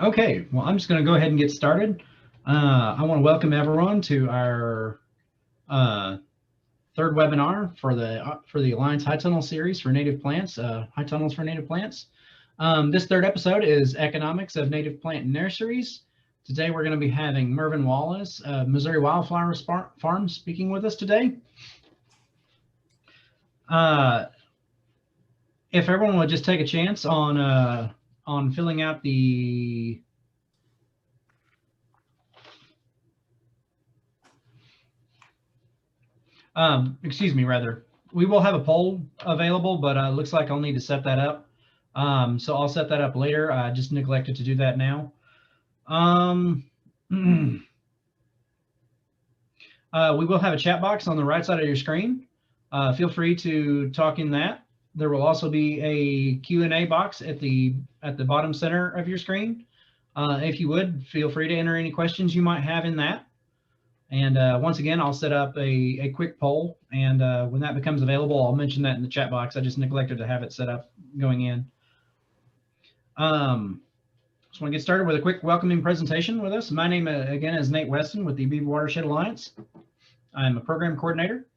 Okay, well, I'm just going to go ahead and get started. I want to welcome everyone to our uh, third webinar for the Alliance High Tunnel series for native plants, High Tunnels for Native Plants. This third episode is Economics of Native Plant Nurseries. Today we're going to be having Mervin Wallace, Missouri Wildflower Farm, speaking with us today. If everyone would just take a chance on filling out the excuse me, rather. We will have a poll available, but looks like I'll need to set that up. So I'll set that up later. I just neglected to do that now. We will have a chat box on the right side of your screen. Feel free to talk in that. There will also be a Q&A box at the bottom center of your screen. If you would, feel free to enter any questions you might have in that. And once again, I'll set up a quick poll, and when that becomes available, I'll mention that in the chat box. I just neglected to have it set up going in. Just want to get started with a quick welcoming presentation with us. My name, again, is Nate Weston with the Beaver Watershed Alliance. I'm a program coordinator.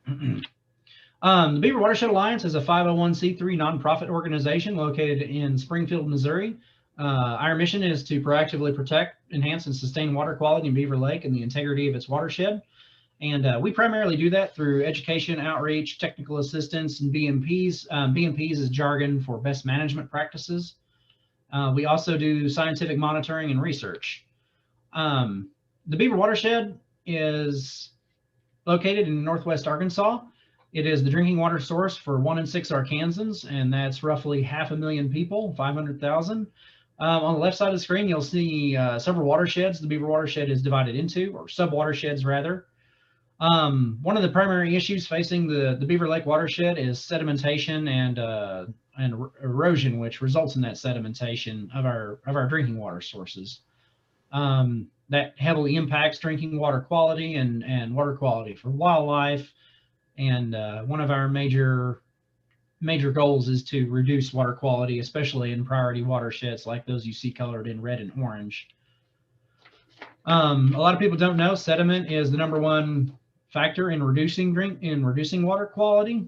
The Beaver Watershed Alliance is a 501c3 nonprofit organization located in Springfield, Missouri. Our mission is to proactively protect, enhance, and sustain water quality in Beaver Lake and the integrity of its watershed. And we primarily do that through education, outreach, technical assistance, and BMPs. BMPs is jargon for best management practices. We also do scientific monitoring and research. The Beaver Watershed is located in northwest Arkansas. It is the drinking water source for 1 in 6 Arkansans, and that's roughly 500,000 people, 500,000. On the left side of the screen, you'll see several watersheds the Beaver Watershed is divided into, or sub-watersheds rather. One of the primary issues facing the Beaver Lake watershed is sedimentation and erosion, which results in that sedimentation of our drinking water sources. That heavily impacts drinking water quality and water quality for wildlife. And one of our major goals is to reduce water quality, especially in priority watersheds like those you see colored in red and orange. A lot of people don't know sediment is the #1 factor in reducing water quality,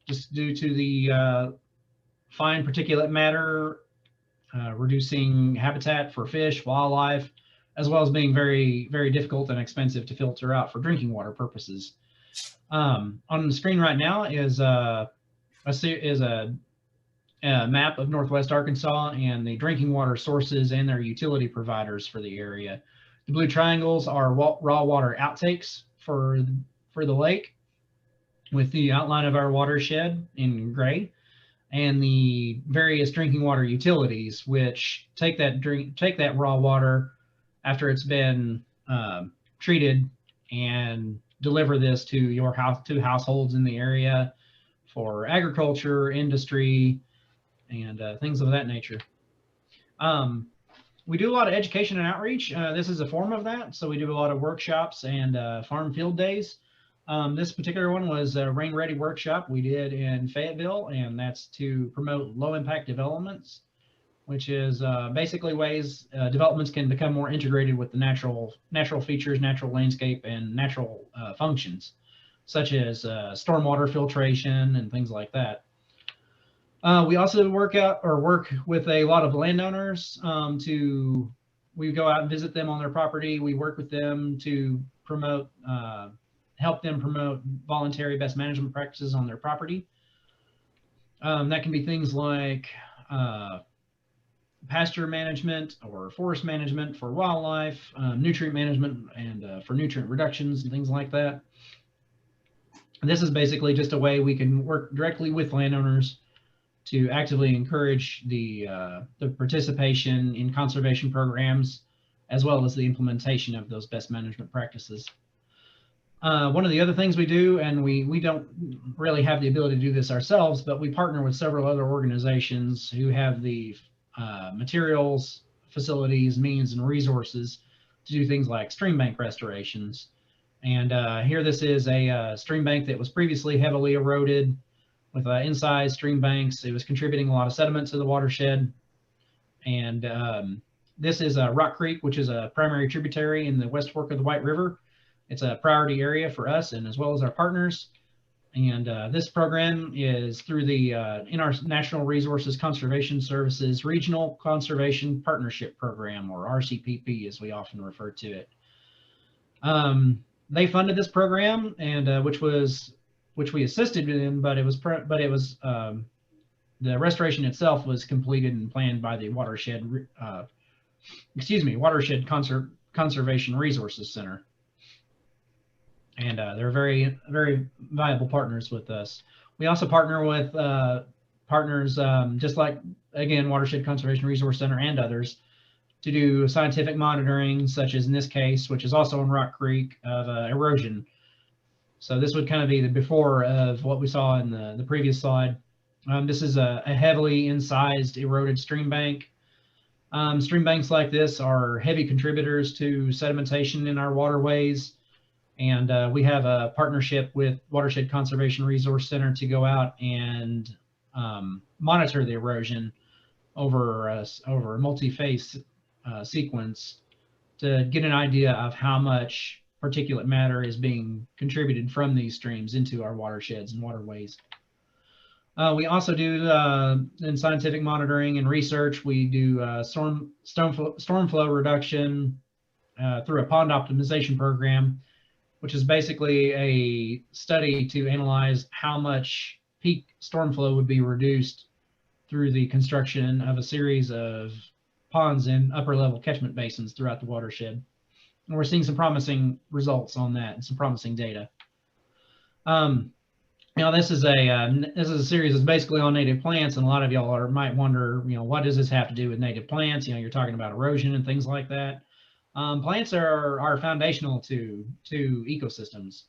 just due to the fine particulate matter, reducing habitat for fish, wildlife, as well as being very, very difficult and expensive to filter out for drinking water purposes. On the screen right now is a map of northwest Arkansas and the drinking water sources and their utility providers for the area. The blue triangles are raw water outtakes for the lake, with the outline of our watershed in gray, and the various drinking water utilities, which take that raw water after it's been treated and deliver this to households in the area for agriculture, industry, and things of that nature. We do a lot of education and outreach. This is a form of that. So we do a lot of workshops and farm field days. This particular one was a Rain Ready workshop we did in Fayetteville, and that's to promote low impact developments, which is basically ways developments can become more integrated with the natural features, natural landscape, and natural functions, such as stormwater filtration and things like that. We also work with a lot of landowners. We go out and visit them on their property. We work with them to help them promote voluntary best management practices on their property. That can be things like pasture management or forest management for wildlife, nutrient management, and for nutrient reductions and things like that. This is basically just a way we can work directly with landowners to actively encourage the participation in conservation programs, as well as the implementation of those best management practices. One of the other things we do, and we don't really have the ability to do this ourselves, but we partner with several other organizations who have the materials, facilities, means, and resources to do things like stream bank restorations. And here this is a stream bank that was previously heavily eroded with incised stream banks. It was contributing a lot of sediment to the watershed. And this is Rock Creek, which is a primary tributary in the West Fork of the White River. It's a priority area for us and as well as our partners. And this program is through the in our National Resources Conservation Services Regional Conservation Partnership Program, or RCPP as we often refer to it. They funded this program, and which we assisted in, but it was the restoration itself was completed and planned by the Watershed Conservation Resources Center. And they're very, very viable partners with us. We also partner with partners just like, again, Watershed Conservation Resource Center and others to do scientific monitoring, such as in this case, which is also in Rock Creek, of erosion. So this would kind of be the before of what we saw in the previous slide. This is a heavily incised eroded stream bank. Stream banks like this are heavy contributors to sedimentation in our waterways. And we have a partnership with Watershed Conservation Resource Center to go out and monitor the erosion over a multi-phase sequence to get an idea of how much particulate matter is being contributed from these streams into our watersheds and waterways. We also do in scientific monitoring and research, we do storm flow reduction through a pond optimization program, which is basically a study to analyze how much peak storm flow would be reduced through the construction of a series of ponds in upper level catchment basins throughout the watershed. And we're seeing some promising results on that and some promising data. This is a series that's basically on native plants, and a lot of y'all might wonder, what does this have to do with native plants? You're talking about erosion and things like that. Plants are foundational to ecosystems.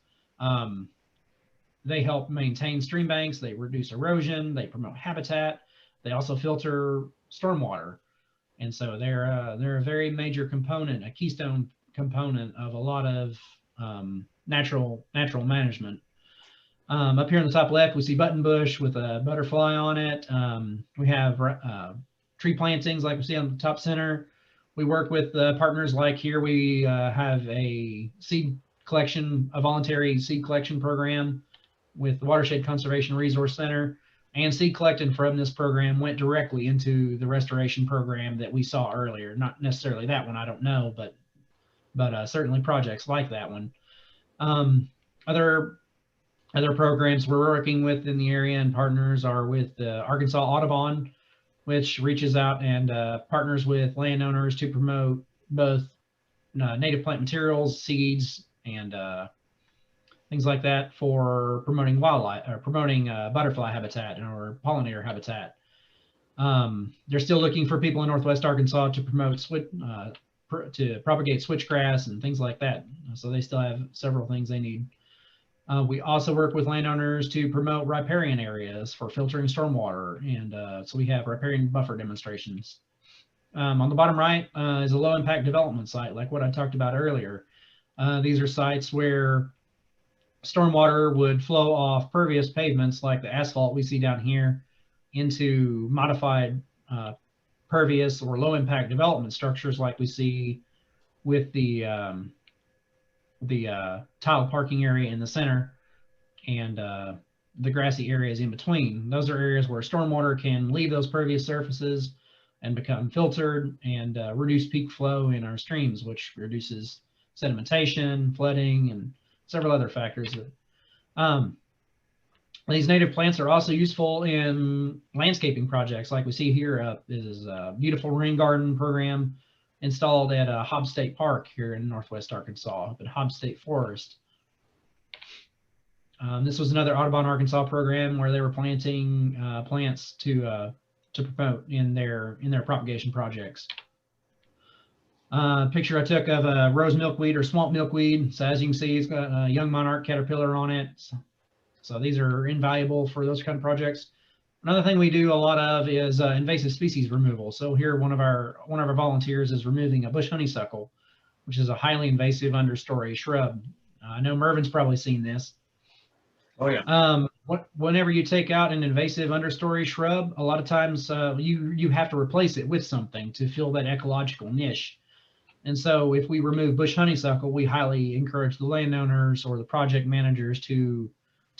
They help maintain stream banks, they reduce erosion, they promote habitat, they also filter stormwater. And so they're a very major component, a keystone component of a lot of natural management. Up here in the top left, we see buttonbush with a butterfly on it. We have tree plantings like we see on the top center. We work with partners like here. We have a voluntary seed collection program with the Watershed Conservation Resource Center, and seed collected from this program went directly into the restoration program that we saw earlier. Not necessarily that one, I don't know, but certainly projects like that one. Other programs we're working with in the area and partners are with the Arkansas Audubon, which reaches out and partners with landowners to promote both native plant materials, seeds, and things like that for promoting wildlife or promoting butterfly habitat or pollinator habitat. They're still looking for people in Northwest Arkansas to promote to propagate switchgrass and things like that. So they still have several things they need. We also work with landowners to promote riparian areas for filtering stormwater, and so we have riparian buffer demonstrations. On the bottom right is a low impact development site, like what I talked about earlier. These are sites where stormwater would flow off pervious pavements like the asphalt we see down here into modified pervious or low impact development structures like we see with the tiled parking area in the center and the grassy areas in between. Those are areas where stormwater can leave those pervious surfaces and become filtered and reduce peak flow in our streams, which reduces sedimentation, flooding, and several other factors. These native plants are also useful in landscaping projects like we see here. This is a beautiful rain garden program installed at Hobbs State Park here in Northwest Arkansas, up at Hobbs State Forest. This was another Audubon, Arkansas program where they were planting plants to promote in their propagation projects. Picture I took of rose milkweed or swamp milkweed. So as you can see, it's got a young monarch caterpillar on it. So these are invaluable for those kind of projects. Another thing we do a lot of is invasive species removal. So here, one of our volunteers is removing a bush honeysuckle, which is a highly invasive understory shrub. I know Mervin's probably seen this. Oh yeah. Whenever you take out an invasive understory shrub, a lot of times you have to replace it with something to fill that ecological niche. And so if we remove bush honeysuckle, we highly encourage the landowners or the project managers to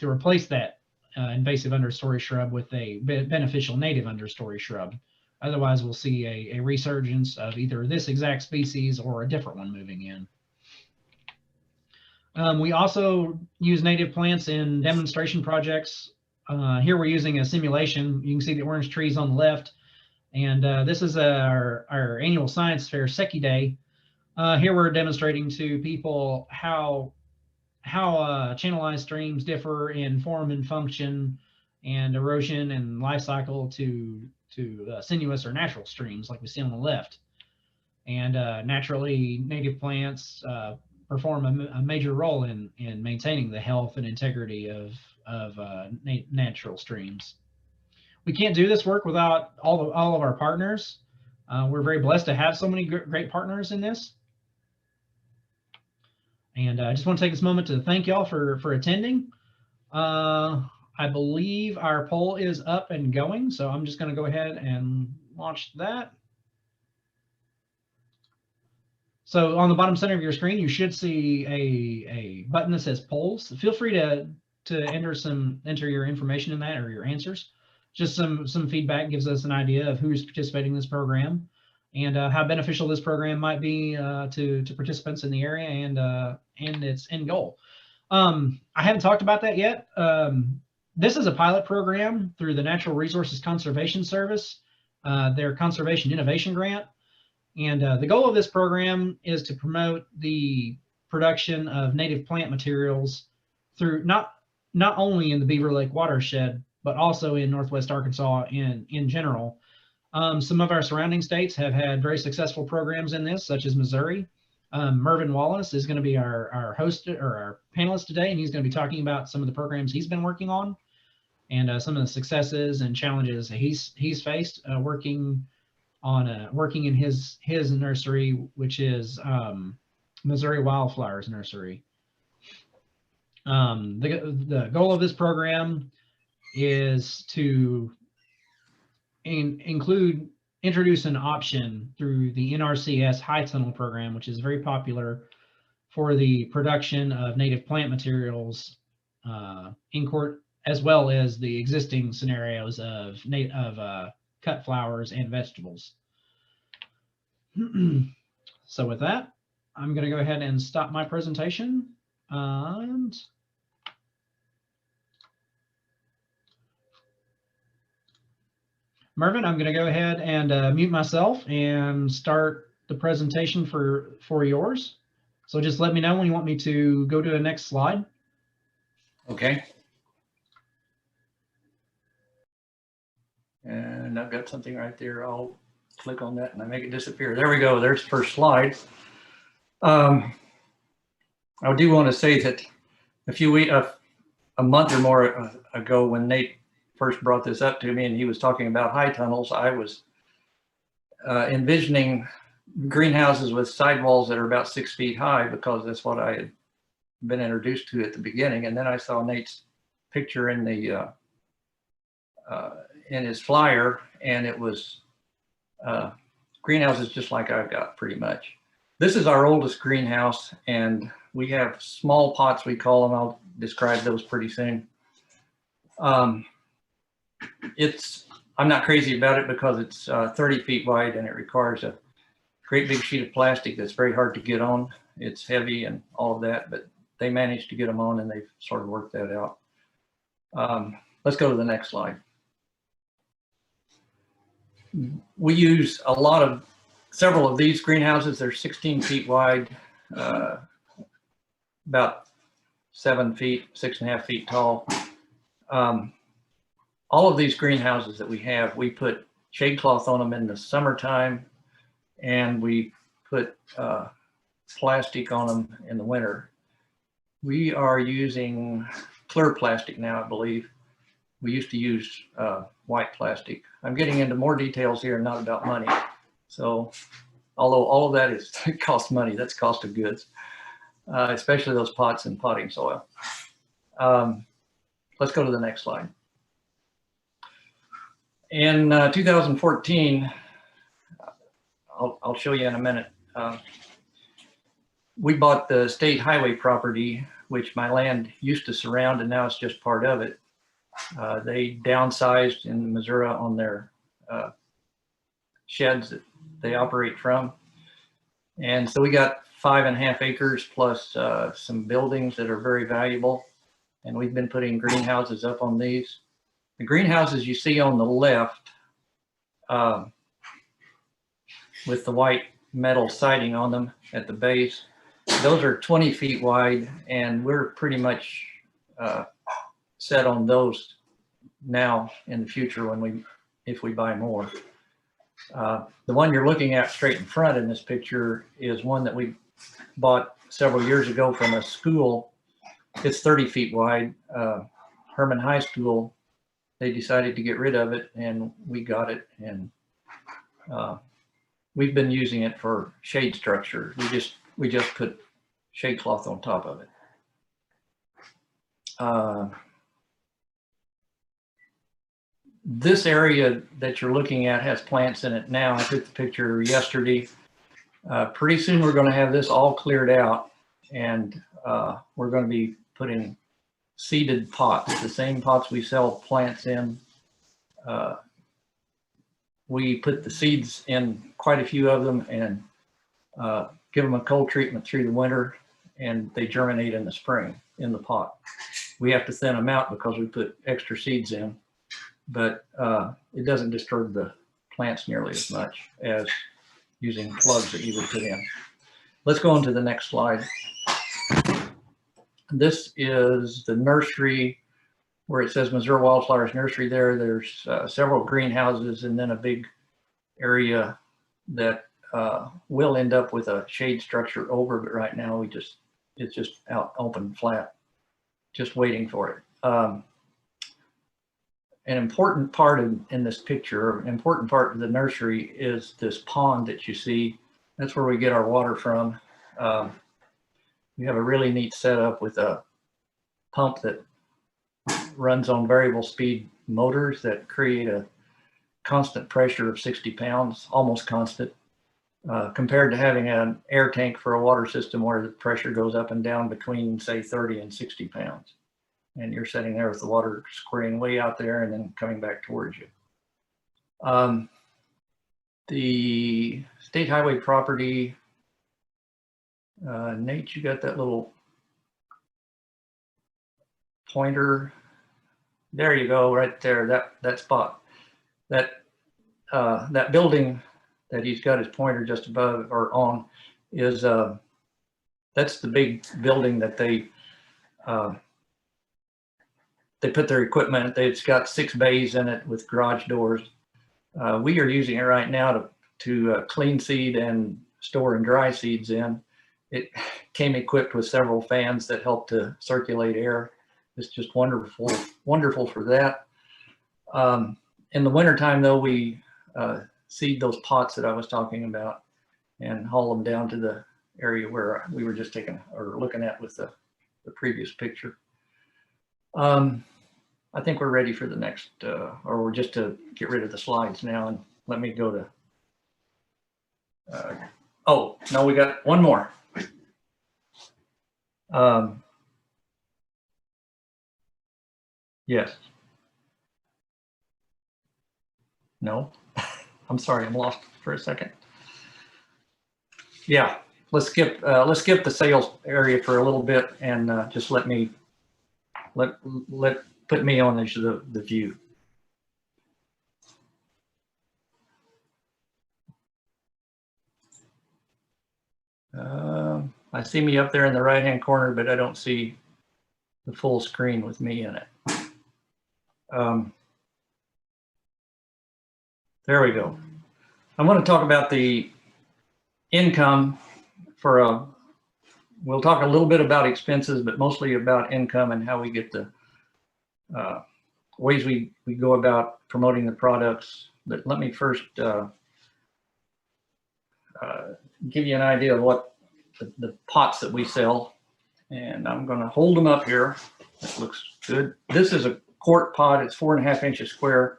replace that invasive understory shrub with a beneficial native understory shrub. Otherwise, we'll see a resurgence of either this exact species or a different one moving in. We also use native plants in demonstration projects. Here we're using a simulation. You can see the orange trees on the left. And this is our annual science fair, Secchi Day. Here we're demonstrating to people how channelized streams differ in form and function and erosion and life cycle to sinuous or natural streams like we see on the left. And naturally, native plants perform a major role in maintaining the health and integrity of natural streams. We can't do this work without all of our partners. We're very blessed to have so many great partners in this. And I just want to take this moment to thank y'all for attending. I believe our poll is up and going, so I'm just going to go ahead and launch that. So on the bottom center of your screen, you should see a button that says polls. Feel free to enter your information in that or your answers. Just some feedback gives us an idea of who's participating in this program and how beneficial this program might be to participants in the area and its end goal. I haven't talked about that yet. This is a pilot program through the Natural Resources Conservation Service, their Conservation Innovation Grant. And the goal of this program is to promote the production of native plant materials through not only in the Beaver Lake watershed, but also in Northwest Arkansas in general. Some of our surrounding states have had very successful programs in this, such as Missouri. Mervin Wallace is going to be our host or our panelist today, and he's going to be talking about some of the programs he's been working on and some of the successes and challenges he's faced working in his nursery, which is Missouri Wildflower's nursery. The goal of this program is to introduce an option through the NRCS High Tunnel program, which is very popular for the production of native plant materials in court, as well as the existing scenarios of cut flowers and vegetables. So with that, I'm going to go ahead and stop my presentation. And Mervin, I'm going to go ahead and mute myself and start the presentation for yours. So just let me know when you want me to go to the next slide. Okay. And I've got something right there. I'll click on that and I make it disappear. There we go. There's the first slide. I do want to say that a month or more ago, when Nate first brought this up to me and he was talking about high tunnels, I was envisioning greenhouses with sidewalls that are about 6 feet high, because that's what I had been introduced to at the beginning. And then I saw Nate's picture in the in his flyer, and it was greenhouses just like I've got pretty much. This is our oldest greenhouse, and we have small pots, we call them. I'll describe those pretty soon. I'm not crazy about it because it's 30 feet wide and it requires a great big sheet of plastic that's very hard to get on. It's heavy and all of that, but they managed to get them on and they've sort of worked that out. Let's go to the next slide. We use several of these greenhouses. They're 16 feet wide, about 7 feet, 6.5 feet tall. All of these greenhouses that we have, we put shade cloth on them in the summertime, and we put plastic on them in the winter. We are using clear plastic now, I believe. We used to use white plastic. I'm getting into more details here, not about money. So, although all of that is cost money, that's cost of goods, especially those pots and potting soil. let's go to the next slide. In 2014, I'll show you in a minute. We bought the state highway property, which my land used to surround, and now it's just part of it. They downsized in Missouri on their sheds that they operate from. And so we got 5.5 acres plus some buildings that are very valuable. And we've been putting greenhouses up on these. The greenhouses you see on the left with the white metal siding on them at the base, those are 20 feet wide, and we're pretty much set on those now in the future if we buy more. The one you're looking at straight in front in this picture is one that we bought several years ago from a school. It's 30 feet wide. Herman High School, they decided to get rid of it, and we got it, and we've been using it for shade structure. We just put shade cloth on top of it. This area that you're looking at has plants in it now. I took the picture yesterday. Pretty soon we're going to have this all cleared out, and we're going to be putting seeded pots, the same pots we sell plants in. We put the seeds in quite a few of them and give them a cold treatment through the winter, and they germinate in the spring in the pot. We have to thin them out because we put extra seeds in, but it doesn't disturb the plants nearly as much as using plugs that you would put in. Let's go on to the next slide. This is the nursery where it says Missouri Wildflowers Nursery there. There's several greenhouses and then a big area that will end up with a shade structure over, but right now it's just out open flat, just waiting for it. An important part in this picture, an important part of the nursery is this pond that you see. That's where we get our water from. We have a really neat setup with a pump that runs on variable speed motors that create a constant pressure of 60 pounds, almost constant, compared to having an air tank for a water system where the pressure goes up and down between, say, 30 and 60 pounds. And you're sitting there with the water squirting way out there and then coming back towards you. The state highway property, Nate, you got that little pointer? There you go, right there, that spot. That building that he's got his pointer just above or on is, that's the big building that they put their equipment. It's got 6 bays in it with garage doors. We are using it right now to clean seed and store and dry seeds in. It came equipped with several fans that help to circulate air. It's just wonderful, wonderful for that. In the wintertime, though, we seed those pots that I was talking about and haul them down to the area where we were just taking or looking at with the previous picture. I think we're ready for the next, or we're just to get rid of the slides now, and let me go to, oh, no, we got one more. Yes. No, I'm sorry, I'm lost for a second. Yeah, let's skip the sales area for a little bit and just put me on the view. I see me up there in the right-hand corner, but I don't see the full screen with me in it. There we go. I want to talk about the income we'll talk a little bit about expenses, but mostly about income and how we get the ways we go about promoting the products. But let me first give you an idea of what the pots that we sell. And I'm going to hold them up here That looks good. This is a quart pot. It's 4.5 inches square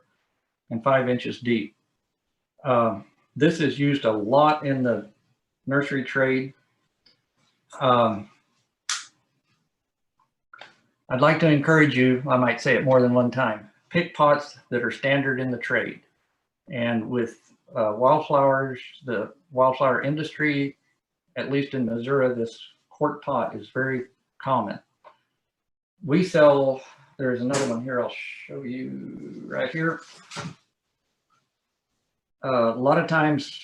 and 5 inches deep. This is used a lot in the nursery trade. I'd like to encourage you, I might say it more than one time, pick pots that are standard in the trade. And with wildflowers, the wildflower industry, at least in Missouri, this quart pot is very common. We sell, there's another one here I'll show you right here. A lot of times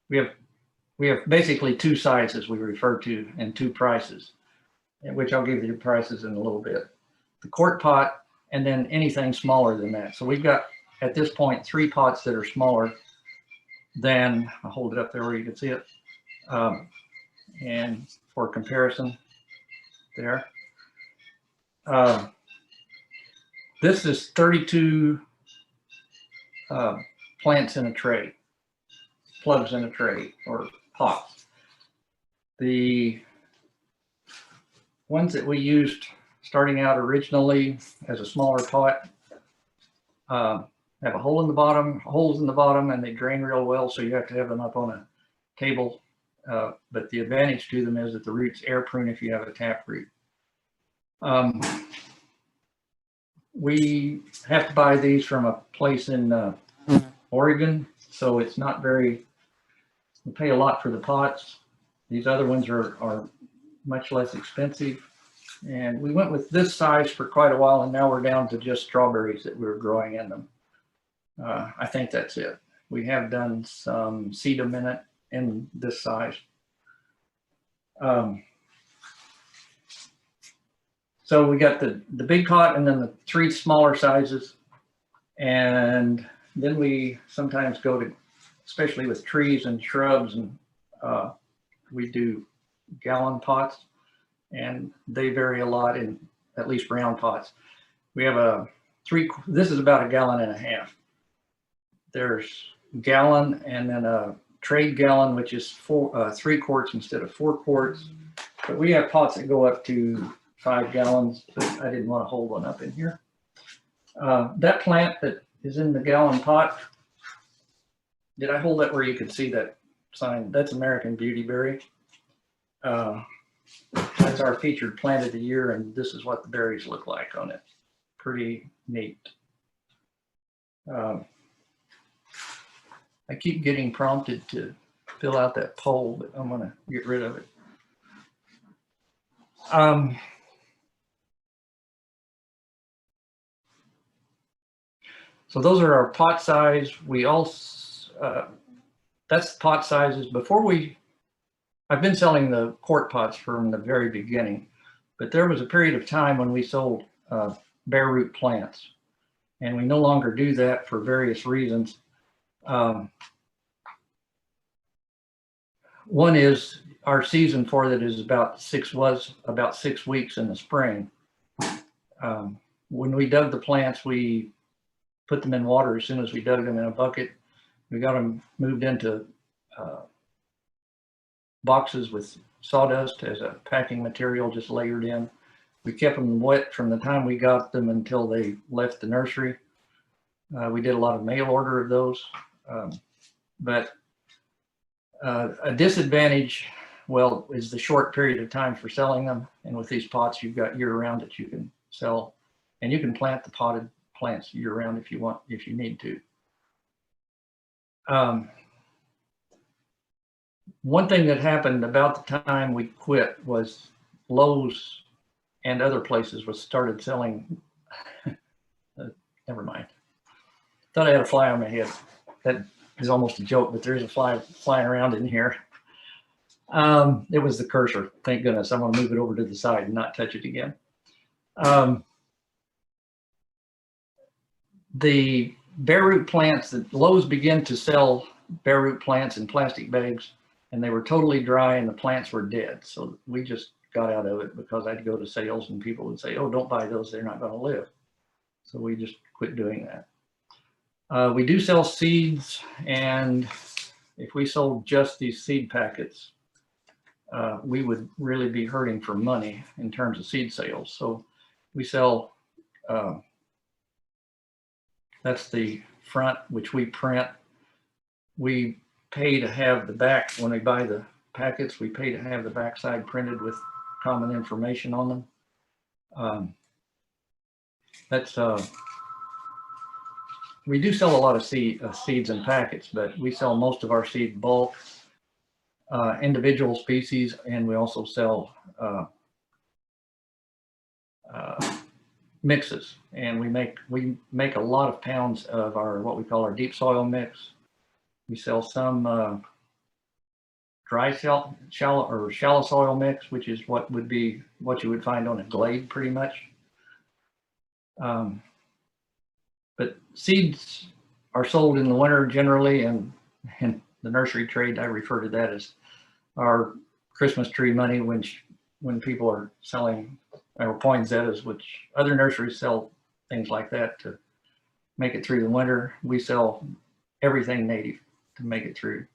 we have basically two sizes we refer to and two prices, which I'll give you the prices in a little bit. The quart pot and then anything smaller than that. So we've got at this point 3 pots that are smaller than, I'll hold it up there where you can see it. And for comparison there. This is 32 plants in a tray, plugs in a tray or pots. The ones that we used starting out originally as a smaller pot have a hole in the bottom, holes in the bottom, and they drain real well, so you have to have them up on a table. But the advantage to them is that the roots air prune if you have a tap root. We have to buy these from a place in Oregon, so it's not very, we pay a lot for the pots. These other ones are much less expensive. And we went with this size for quite a while, and now we're down to just strawberries that we're growing in them. I think that's it. We have done some sedum in it in this size. So we got the big pot and then the 3 smaller sizes. And then we sometimes go to, especially with trees and shrubs, and we do gallon pots, and they vary a lot in at least round pots. We have this is about 1.5 gallons. There's gallon and then a trade gallon, which is 3 quarts instead of 4 quarts. But we have pots that go up to 5 gallons, but I didn't want to hold one up in here. That plant that is in the gallon pot, did I hold that where you could see that sign? That's American Beautyberry. That's our featured plant of the year, and this is what the berries look like on it. Pretty neat. I keep getting prompted to fill out that poll, but I'm gonna get rid of it. So those are our pot size. We also, that's pot sizes. I've been selling the quart pots from the very beginning, but there was a period of time when we sold bare root plants, and we no longer do that for various reasons. One is our season for that is about 6 weeks in the spring. When we dug the plants, we put them in water as soon as we dug them in a bucket. We got them moved into boxes with sawdust as a packing material, just layered in. We kept them wet from the time we got them until they left the nursery. We did a lot of mail order of those. But a disadvantage, well, is the short period of time for selling them. And with these pots, you've got year round that you can sell, and you can plant the potted plants year round if you want, if you need to. One thing that happened about the time we quit was Lowe's and other places started selling. Never mind. Thought I had a fly on my head. That is almost a joke, but there is a fly flying around in here. It was the cursor. Thank goodness. I'm going to move it over to the side and not touch it again. The bare root plants that Lowe's began to sell bare root plants in plastic bags, and they were totally dry and the plants were dead. So we just got out of it because I'd go to sales and people would say, oh, don't buy those, they're not going to live. So we just quit doing that. We do sell seeds, and if we sold just these seed packets, we would really be hurting for money in terms of seed sales. So we sell, that's the front, which we print. We pay to have the back, when we buy the packets, we pay to have the backside printed with common information on them. We do sell a lot of seeds and packets, but we sell most of our seed bulk, individual species, and we also sell mixes. And we make a lot of pounds of our what we call our deep soil mix. We sell some dry shallow soil mix, which is what you would find on a glade pretty much. But seeds are sold in the winter generally, and in the nursery trade, I refer to that as our Christmas tree money when people are selling or poinsettias, which other nurseries sell things like that to make it through the winter. We sell everything native to make it through.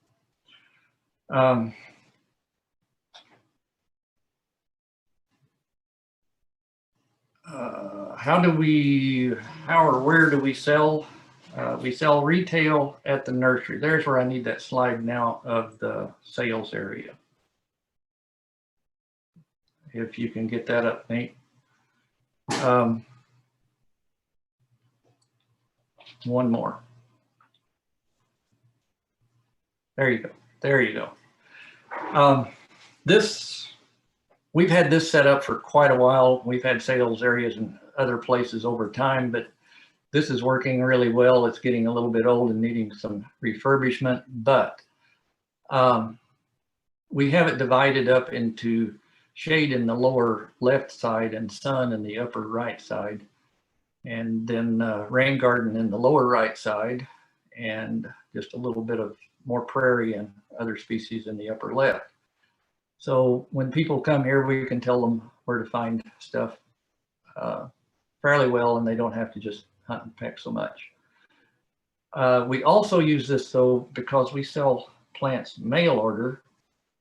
How or where do we sell? We sell retail at the nursery. There's where I need that slide now of the sales area. If you can get that up, Nate. One more. There you go. There you go. We've had this set up for quite a while. We've had sales areas in other places over time, but this is working really well. It's getting a little bit old and needing some refurbishment, but we have it divided up into shade in the lower left side and sun in the upper right side, and then rain garden in the lower right side, and just a little bit of more prairie and other species in the upper left. So when people come here, we can tell them where to find stuff fairly well, and they don't have to just hunt and peck so much. We also use this though because we sell plants mail order,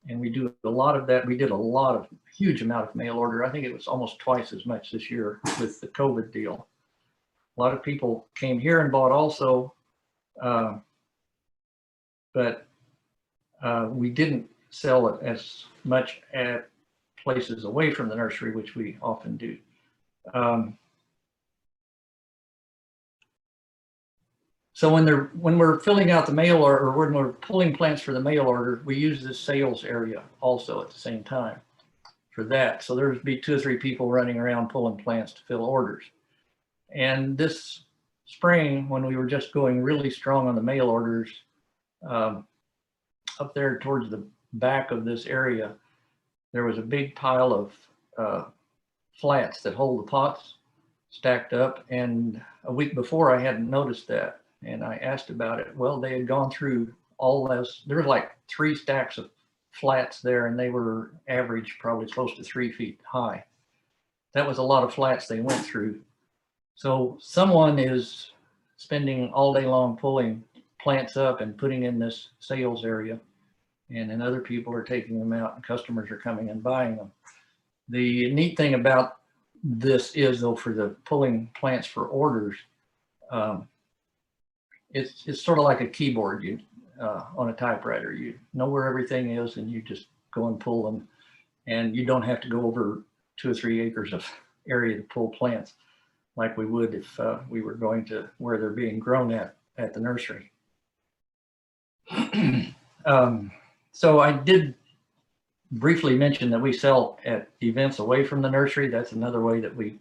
and we do a lot of that. We did a huge amount of mail order. I think it was almost twice as much this year with the COVID deal. A lot of people came here and bought also, but we didn't sell it as much at places away from the nursery, which we often do. So when we're filling out the mail order, or when we're pulling plants for the mail order, we use this sales area also at the same time for that. So there'd be 2 or 3 people running around pulling plants to fill orders. And this spring, when we were just going really strong on the mail orders, up there towards the back of this area, there was a big pile of flats that hold the pots stacked up. And a week before, I hadn't noticed that. And I asked about it. Well, they had gone through all those. There was like 3 stacks of flats there, and they were average, probably close to 3 feet high. That was a lot of flats they went through. So someone is spending all day long pulling plants up and putting in this sales area, and then other people are taking them out, and customers are coming and buying them. The neat thing about this is, though, for the pulling plants for orders, it's sort of like a keyboard on a typewriter. You know where everything is, and you just go and pull them, and you don't have to go over 2 or 3 acres of area to pull plants like we would if we were going to where they're being grown at the nursery. So I did briefly mention that we sell at events away from the nursery. That's another way that we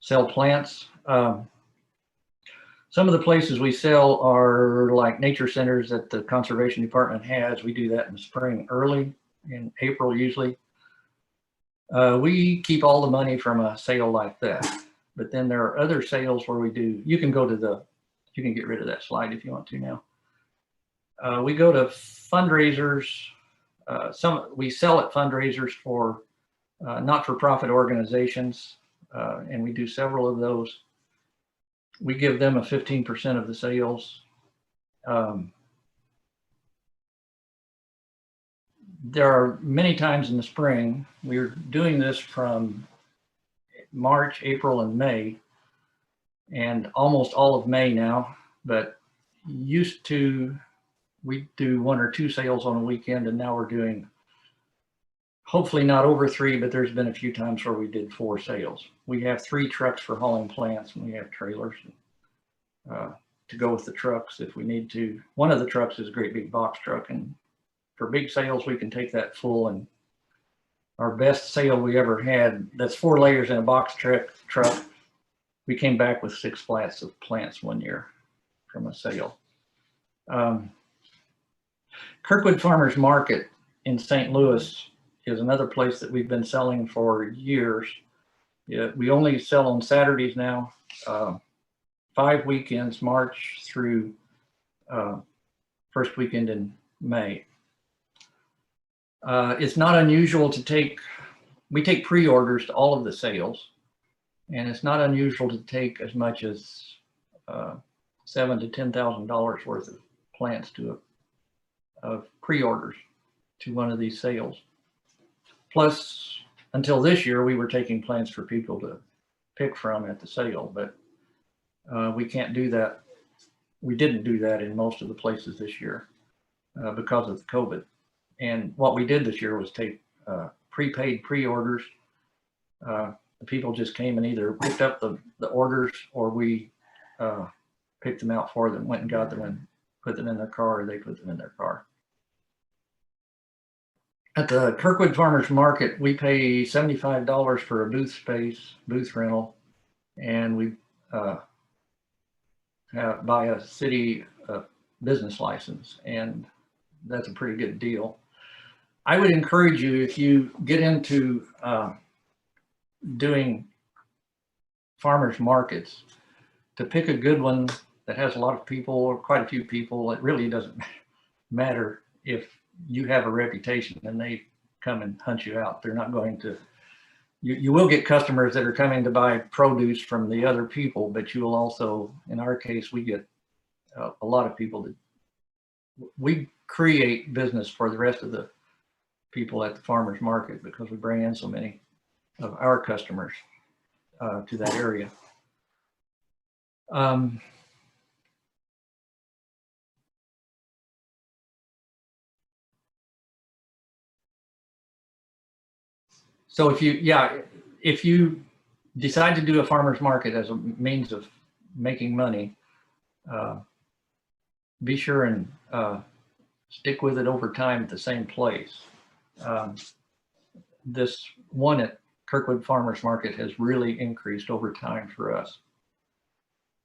sell plants. Some of the places we sell are like nature centers that the conservation department has. We do that in the spring, early in April usually. We keep all the money from a sale like that. But then there are other sales where we do, you can get rid of that slide if you want to now. We go to fundraisers. We sell at fundraisers for not-for-profit organizations, and we do several of those. We give them a 15% of the sales. there are many times in the spring. We're doing this from March, April, and May, and almost all of May now, but used to, we do 1 or 2 sales on a weekend, and now we're doing, hopefully not over 3, but there's been a few times where we did 4 sales. We have 3 trucks for hauling plants, and we have trailers to go with the trucks if we need to. One of the trucks is a great big box truck, and for big sales, we can take that full. And our best sale we ever had, that's 4 layers in a box truck, we came back with 6 flats of plants one year from a sale. Kirkwood Farmers Market in St. Louis is another place that we've been selling for years. Yeah, we only sell on Saturdays now, 5 weekends, March through first weekend in May. It's not unusual to take, we take pre-orders to all of the sales, and it's not unusual to take as much as $7,000 to $10,000 worth of plants of pre-orders to one of these sales. Plus, until this year, we were taking plants for people to pick from at the sale, but we can't do that. We didn't do that in most of the places this year because of the COVID. And what we did this year was take prepaid pre-orders. The people just came and either picked up the orders, or we picked them out for them, went and got them and put them in their car, or they put them in their car. At the Kirkwood Farmers Market, we pay $75 for a booth space, booth rental, and we buy a city business license, and that's a pretty good deal. I would encourage you, if you get into doing farmers markets, to pick a good one that has a lot of people, or quite a few people. It really doesn't matter if you have a reputation and they come and hunt you out. They're not going to, you will get customers that are coming to buy produce from the other people, but you will also, in our case, we get a lot of people that, we create business for the rest of the people at the farmers market because we bring in so many of our customers to that area. So if you decide to do a farmer's market as a means of making money, be sure and stick with it over time at the same place. This one at Kirkwood Farmers Market has really increased over time for us.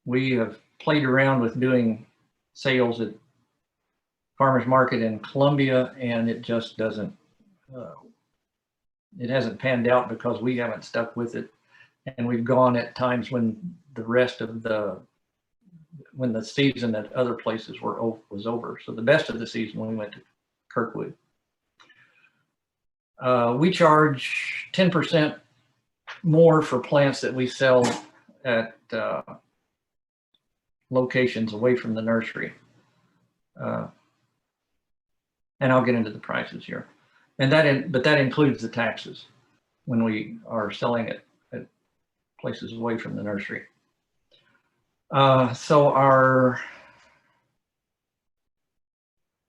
We have played around with doing sales at farmers market in Columbia, and it just doesn't, it hasn't panned out because we haven't stuck with it. And we've gone at times when the rest of when the season at other places was over. So the best of the season, we went to Kirkwood. We charge 10% more for plants that we sell at locations away from the nursery. And I'll get into the prices here. And but that includes the taxes when we are selling it at places away from the nursery. So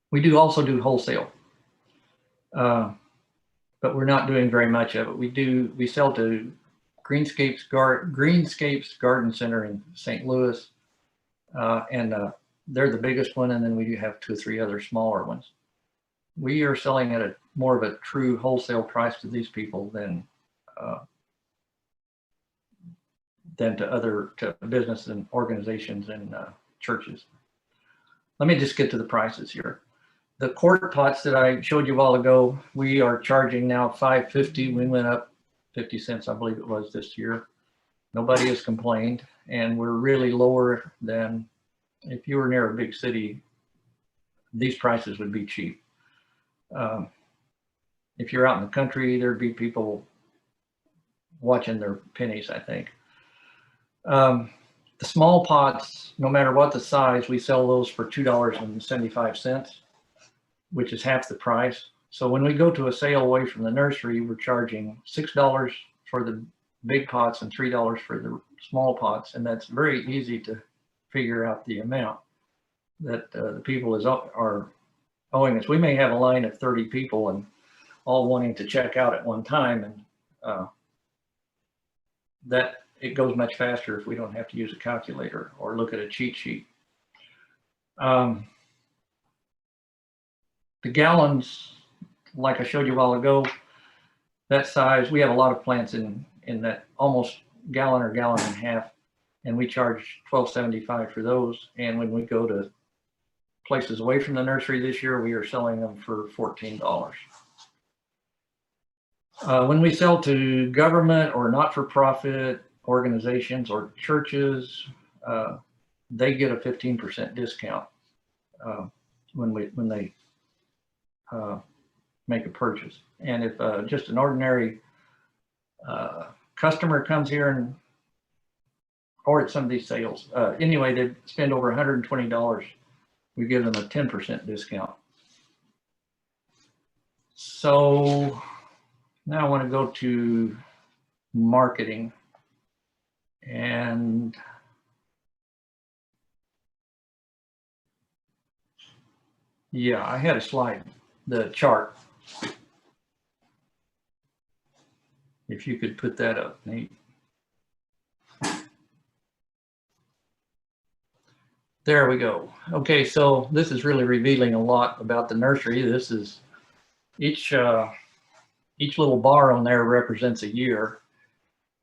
we also do wholesale, but we're not doing very much of it. We sell to Greenscapes Garden Center in St. Louis, and they're the biggest one, and then we do have 2 or 3 other smaller ones. We are selling at more of a true wholesale price to these people than to business and organizations and churches. Let me just get to the prices here. The quart pots that I showed you a while ago, we are charging now $5.50. We went up 50 cents, I believe it was, this year. Nobody has complained, and we're really lower than, if you were near a big city, these prices would be cheap. If you're out in the country, there'd be people watching their pennies, I think. The small pots, no matter what the size, we sell those for $2.75, which is half the price. So when we go to a sale away from the nursery, we're charging $6 for the big pots and $3 for the small pots. And that's very easy to figure out the amount that the people are owing us. We may have a line of 30 people and all wanting to check out at one time. And that it goes much faster if we don't have to use a calculator or look at a cheat sheet. The gallons, like I showed you a while ago, that size, we have a lot of plants in that almost gallon or gallon and a half, and we charge $12.75 for those. And when we go to places away from the nursery this year, we are selling them for $14. When we sell to government or not-for-profit organizations or churches, they get a 15% discount when they make a purchase. And if just an ordinary customer comes here and, or at some of these sales, anyway, they spend over $120, we give them a 10% discount. So now I want to go to marketing. And yeah, I had a slide, the chart. If you could put that up, Nate. There we go. Okay, so this is really revealing a lot about the nursery. This is each little bar on there represents a year,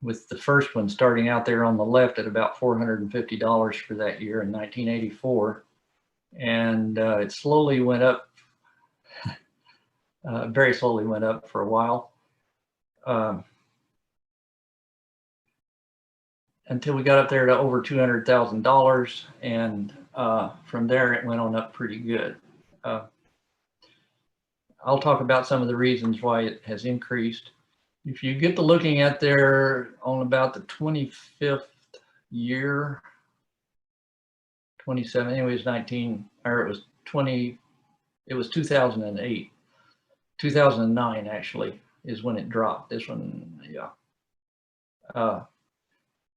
with the first one starting out there on the left at about $450 for that year in 1984. And it slowly went up, very slowly went up for a while. Until we got up there to over $200,000, and from there it went on up pretty good. I'll talk about some of the reasons why it has increased. If you get to looking at there on about the 25th year, 27, anyways, 19, or it was 20, it was 2008, 2009 actually is when it dropped. This one, yeah.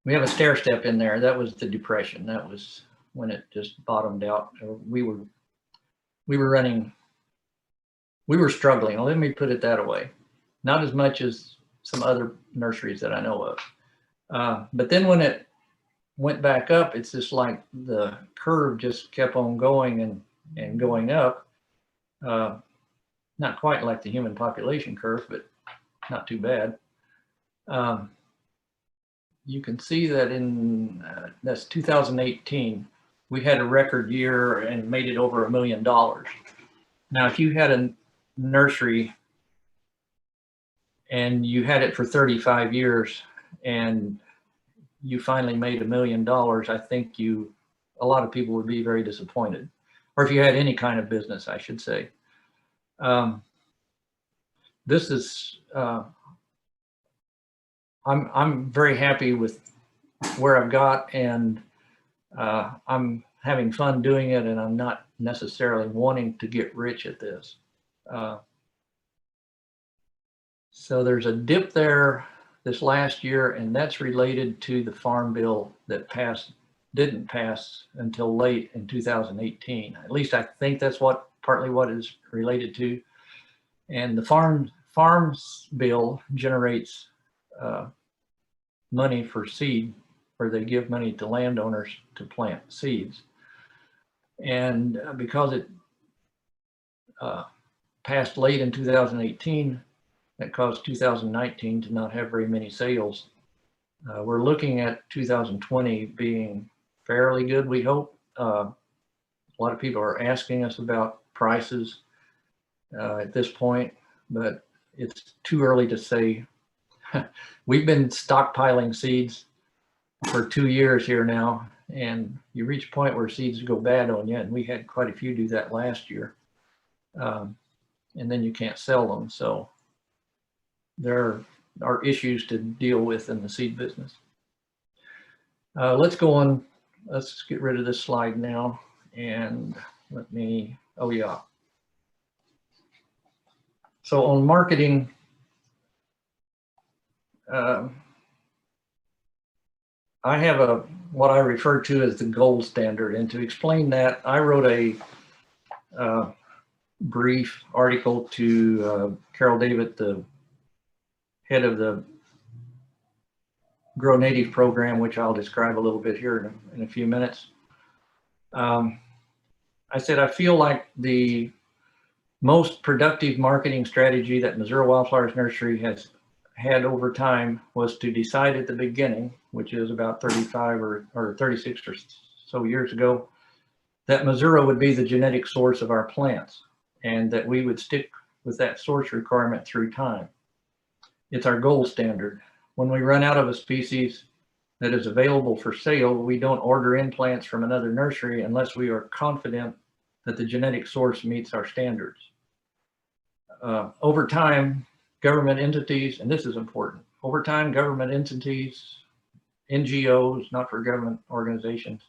We have a stair step in there. That was the depression. That was when it just bottomed out. We were struggling. Let me put it that way. Not as much as some other nurseries that I know of. But then when it went back up, it's just like the curve just kept on going and going up. Not quite like the human population curve, but not too bad. You can see that in that's 2018, we had a record year and made it over $1 million. Now, if you had a nursery and you had it for 35 years and you finally made $1 million, I think a lot of people would be very disappointed. Or if you had any kind of business, I should say. This is, I'm very happy with where I've got, and I'm having fun doing it, and I'm not necessarily wanting to get rich at this. So there's a dip there this last year, and that's related to the farm bill that didn't pass until late in 2018. At least I think that's partly what is related to. And the farms bill generates money for seed, where they give money to landowners to plant seeds. And because it passed late in 2018, that caused 2019 to not have very many sales. We're looking at 2020 being fairly good, we hope. A lot of people are asking us about prices at this point, but it's too early to say. We've been stockpiling seeds for 2 years here now, and you reach a point where seeds go bad on you, and we had quite a few do that last year. And then you can't sell them. So there are issues to deal with in the seed business. Let's go on. Let's get rid of this slide now. And let me, oh yeah. So on marketing, I have what I refer to as the gold standard, and to explain that, I wrote a brief article to Carol David, the head of the Grow Native program, which I'll describe a little bit here in a few minutes. I said, I feel like the most productive marketing strategy that Missouri Wildflowers Nursery has had over time was to decide at the beginning, which is about 35 or 36 or so years ago, that Missouri would be the genetic source of our plants, and that we would stick with that source requirement through time. It's our gold standard. When we run out of a species that is available for sale, we don't order in plants from another nursery unless we are confident that the genetic source meets our standards. Over time, government entities, and this is important, over time, government entities, NGOs, not-for-government organizations,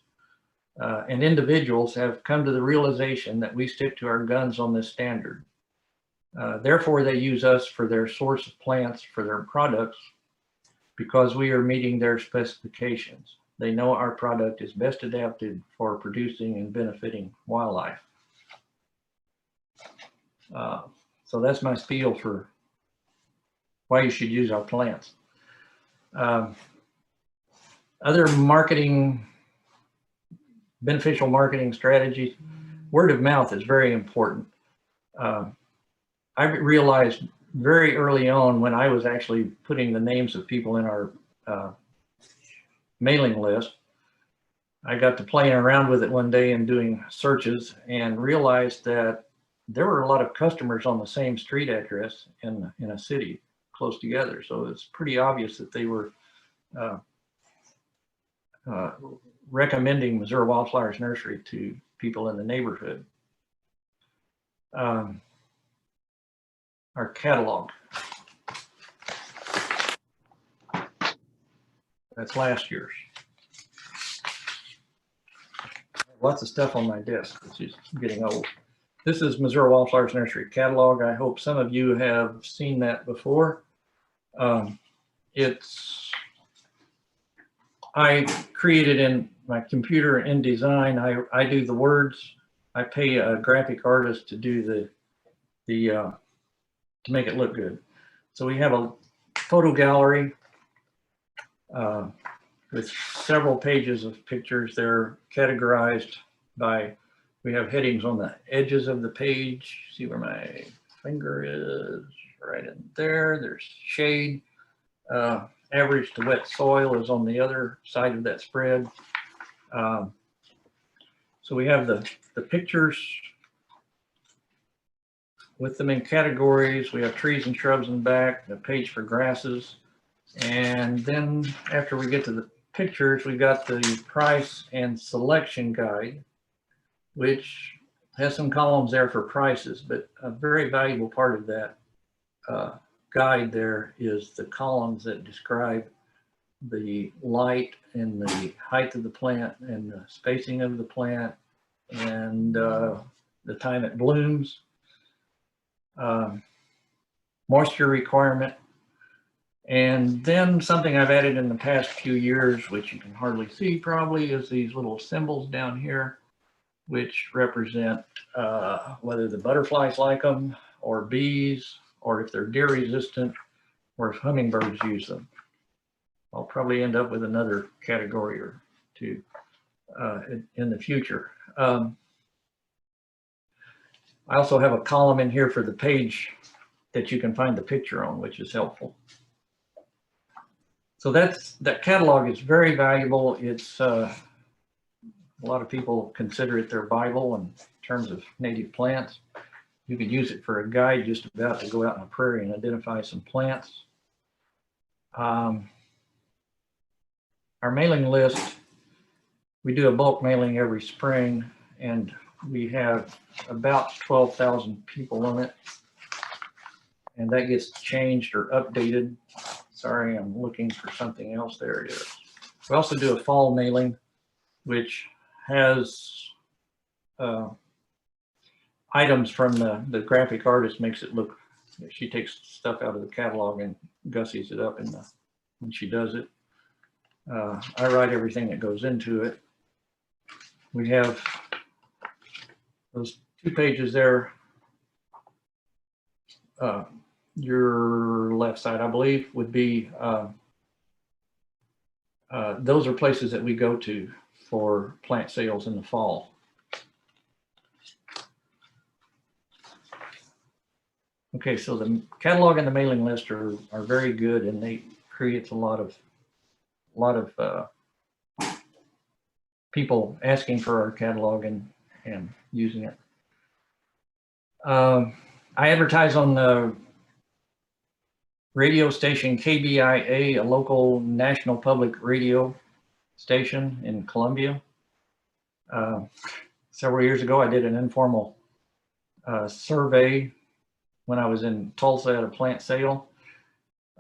and individuals have come to the realization that we stick to our guns on this standard. Therefore, they use us for their source of plants for their products because we are meeting their specifications. They know our product is best adapted for producing and benefiting wildlife. So that's my spiel for why you should use our plants. Other beneficial marketing strategies, word of mouth is very important. I realized very early on when I was actually putting the names of people in our mailing list, I got to playing around with it one day and doing searches and realized that there were a lot of customers on the same street address in a city close together. So it's pretty obvious that they were recommending Missouri Wildflowers Nursery to people in the neighborhood. Our catalog. That's last year's. Lots of stuff on my desk, which is getting old. This is Missouri Wildflowers Nursery catalog. I hope some of you have seen that before. I created in my computer InDesign. I do the words. I pay a graphic artist to do to make it look good. So we have a photo gallery with several pages of pictures. They're categorized by, we have headings on the edges of the page. See where my finger is? Right in there. There's shade. Average to wet soil is on the other side of that spread. So we have the pictures with them in categories. We have trees and shrubs in the back, a page for grasses. And then after we get to the pictures, we got the price and selection guide, which has some columns there for prices, but a very valuable part of that guide there is the columns that describe the light and the height of the plant and the spacing of the plant and the time it blooms, moisture requirement. And then something I've added in the past few years, which you can hardly see probably, is these little symbols down here, which represent whether the butterflies like them or bees, or if they're deer resistant, or if hummingbirds use them. I'll probably end up with another category or two in the future. I also have a column in here for the page that you can find the picture on, which is helpful. So that catalog is very valuable. It's a lot of people consider it their Bible in terms of native plants. You could use it for a guide just about to go out on a prairie and identify some plants. Our mailing list, we do a bulk mailing every spring, and we have about 12,000 people on it. And that gets changed or updated. Sorry, I'm looking for something else. There it is. We also do a fall mailing, which has items from the graphic artist, makes it look she takes stuff out of the catalog and gussies it up when she does it. I write everything that goes into it. We have those 2 pages there. Your left side, I believe, would be, those are places that we go to for plant sales in the fall. Okay, so the catalog and the mailing list are very good, and they create a lot of people asking for our catalog and using it. I advertise on the radio station KBIA, a local national public radio station in Columbia. Several years ago, I did an informal survey when I was in Tulsa at a plant sale,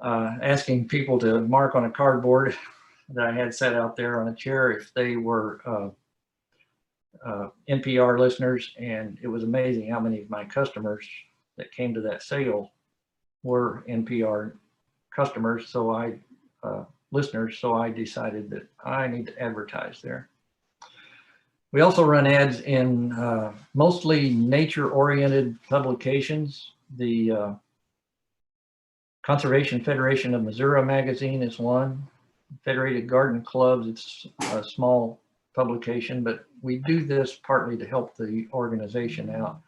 asking people to mark on a cardboard that I had set out there on a chair if they were NPR listeners, and it was amazing how many of my customers that came to that sale were NPR customers, so listeners, so I decided that I need to advertise there. We also run ads in mostly nature-oriented publications. The Conservation Federation of Missouri magazine is one. Federated Garden Clubs, it's a small publication, but we do this partly to help the organization out.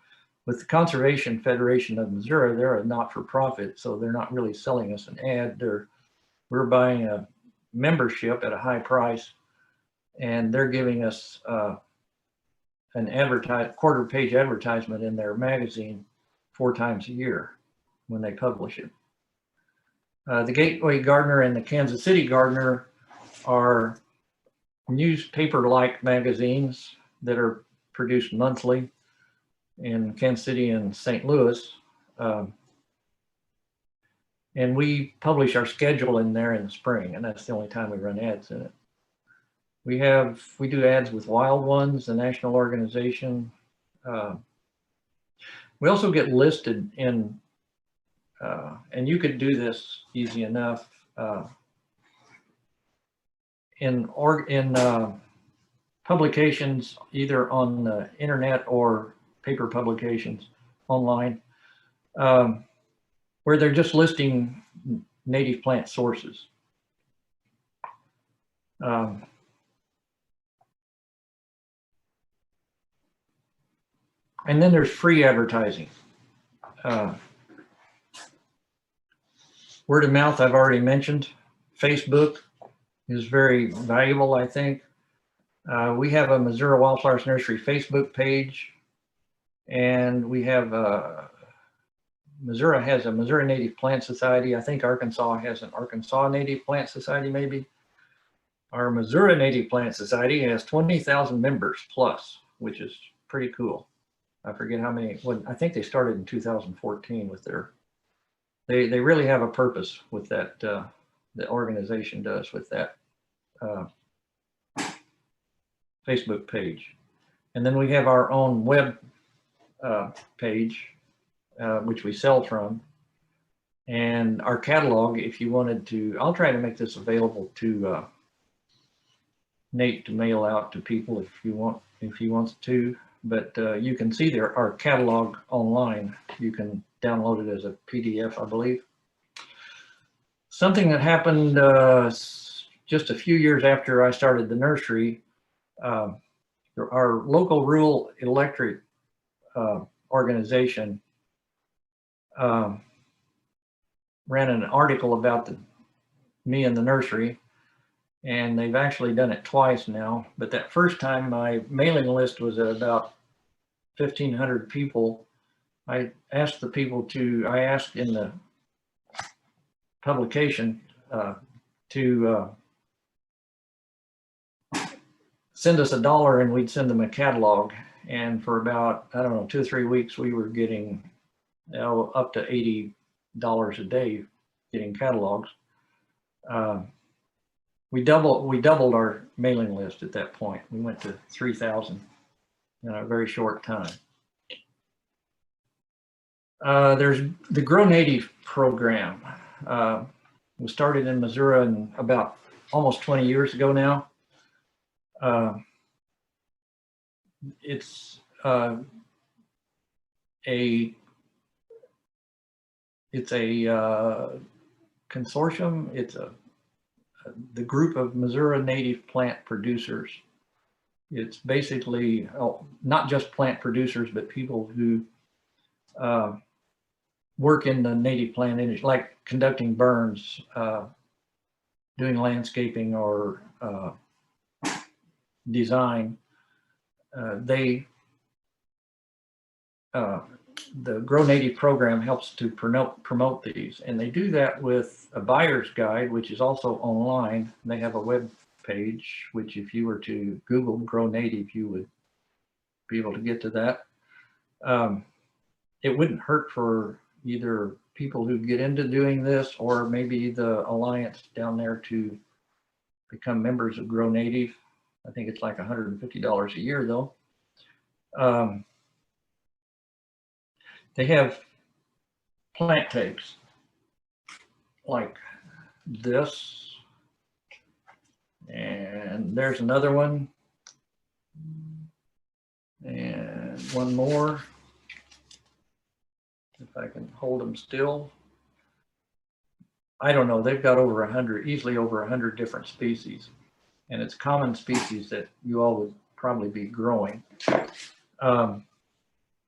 With the Conservation Federation of Missouri, they're a not-for-profit, so they're not really selling us an ad. We're buying a membership at a high price, and they're giving us an quarter-page advertisement in their magazine 4 times a year when they publish it. The Gateway Gardener and the Kansas City Gardener are newspaper-like magazines that are produced monthly in Kansas City and St. Louis. And we publish our schedule in there in the spring, and that's the only time we run ads in it. We do ads with Wild Ones, the national organization. We also get listed in, and you could do this easy enough, in publications either on the internet or paper publications online, where they're just listing native plant sources. And then there's free advertising. Word of mouth, I've already mentioned. Facebook is very valuable, I think. We have a Missouri Wildflowers Nursery Facebook page, and we have Missouri has a Missouri Native Plant Society. I think Arkansas has an Arkansas Native Plant Society, maybe. Our Missouri Native Plant Society has 20,000 members plus, which is pretty cool. I forget how many. I think they started in 2014 with their. They really have a purpose with that. The organization does with that Facebook page, and then we have our own web page, which we sell from, and our catalog. If you wanted to, I'll try to make this available to Nate to mail out to people if he wants to. But you can see there our catalog online. You can download it as a PDF, I believe. Something that happened just a few years after I started the nursery, our local rural electric organization ran an article about me and the nursery, and they've actually done it twice now. But that first time, my mailing list was at about 1,500 people. I asked the people I asked in the publication to send us $1 and we'd send them a catalog. And for about, I don't know, 2 or 3 weeks, we were getting up to $80 a day getting catalogs. We doubled our mailing list at that point. We went to 3,000 in a very short time. There's the Grow Native program. Was started in Missouri in about almost 20 years ago now. It's a consortium. It's the group of Missouri native plant producers. It's basically not just plant producers, but people who work in the native plant industry, like conducting burns, doing landscaping or design. The Grow Native program helps to promote these, and they do that with a buyer's guide, which is also online. They have a web page, which if you were to Google Grow Native, you would be able to get to that. It wouldn't hurt for either people who get into doing this or maybe the Alliance down there to become members of Grow Native. I think it's like $150 a year though. They have plant tags like this, and there's another one, and one more, if I can hold them still. I don't know, they've got over 100, easily over 100 different species, and it's common species that you all would probably be growing. That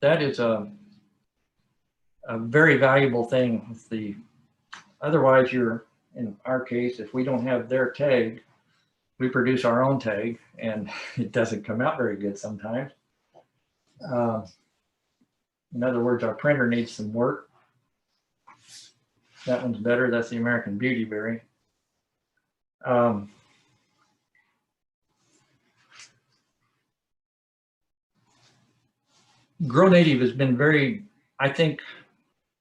is a very valuable thing. With the otherwise, you're, in our case, if we don't have their tag, we produce our own tag, and it doesn't come out very good sometimes. In other words, our printer needs some work. That one's better. That's the American Beautyberry. Grow Native has been very, I think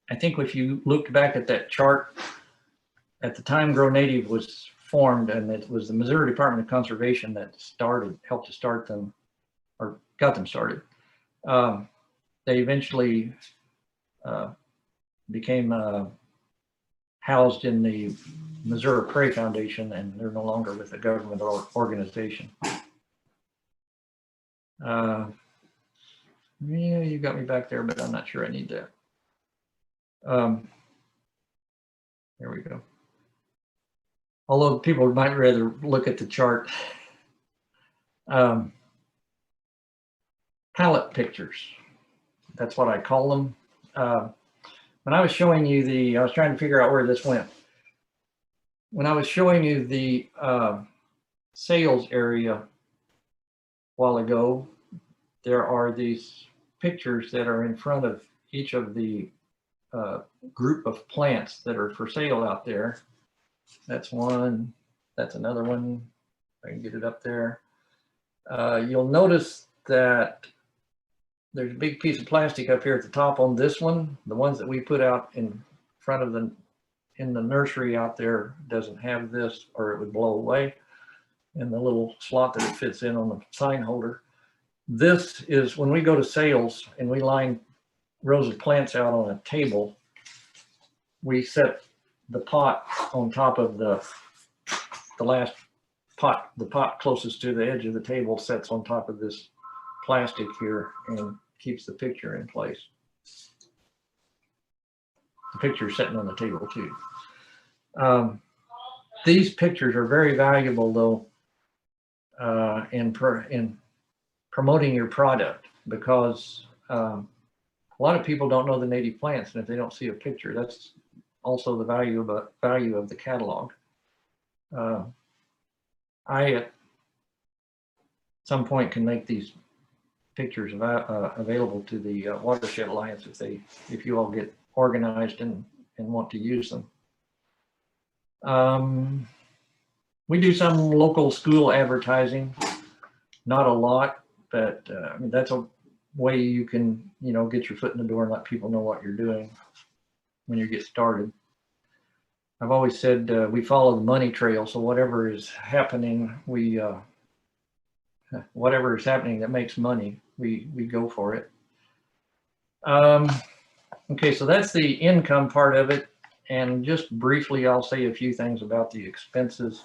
if you looked back at that chart, at the time Grow Native was formed, and it was the Missouri Department of Conservation that helped to start them, or got them started. They eventually became housed in the Missouri Prairie Foundation, and they're no longer with a government organization. Yeah, you got me back there, but I'm not sure I need that. There we go. Although people might rather look at the chart. Palette pictures, that's what I call them. When I was showing you I was trying to figure out where this went. When I was showing you the sales area a while ago, there are these pictures that are in front of each of the group of plants that are for sale out there. That's one, that's another one. If I can get it up there. You'll notice that there's a big piece of plastic up here at the top on this one. The ones that we put out in front of in the nursery out there doesn't have this, or it would blow away. And the little slot that it fits in on the sign holder. This is when we go to sales and we line rows of plants out on a table, we set the pot on top of the last pot. The pot closest to the edge of the table sets on top of this plastic here and keeps the picture in place. The picture is sitting on the table too. These pictures are very valuable though in promoting your product, because a lot of people don't know the native plants, and if they don't see a picture, that's also the value of the catalog. I at some point can make these pictures available to the Watershed Alliance if you all get organized and want to use them. We do some local school advertising, not a lot, but I mean, that's a way you can, get your foot in the door and let people know what you're doing when you get started. I've always said we follow the money trail, so whatever is happening, whatever is happening that makes money, we go for it. Okay, so that's the income part of it. And just briefly, I'll say a few things about the expenses.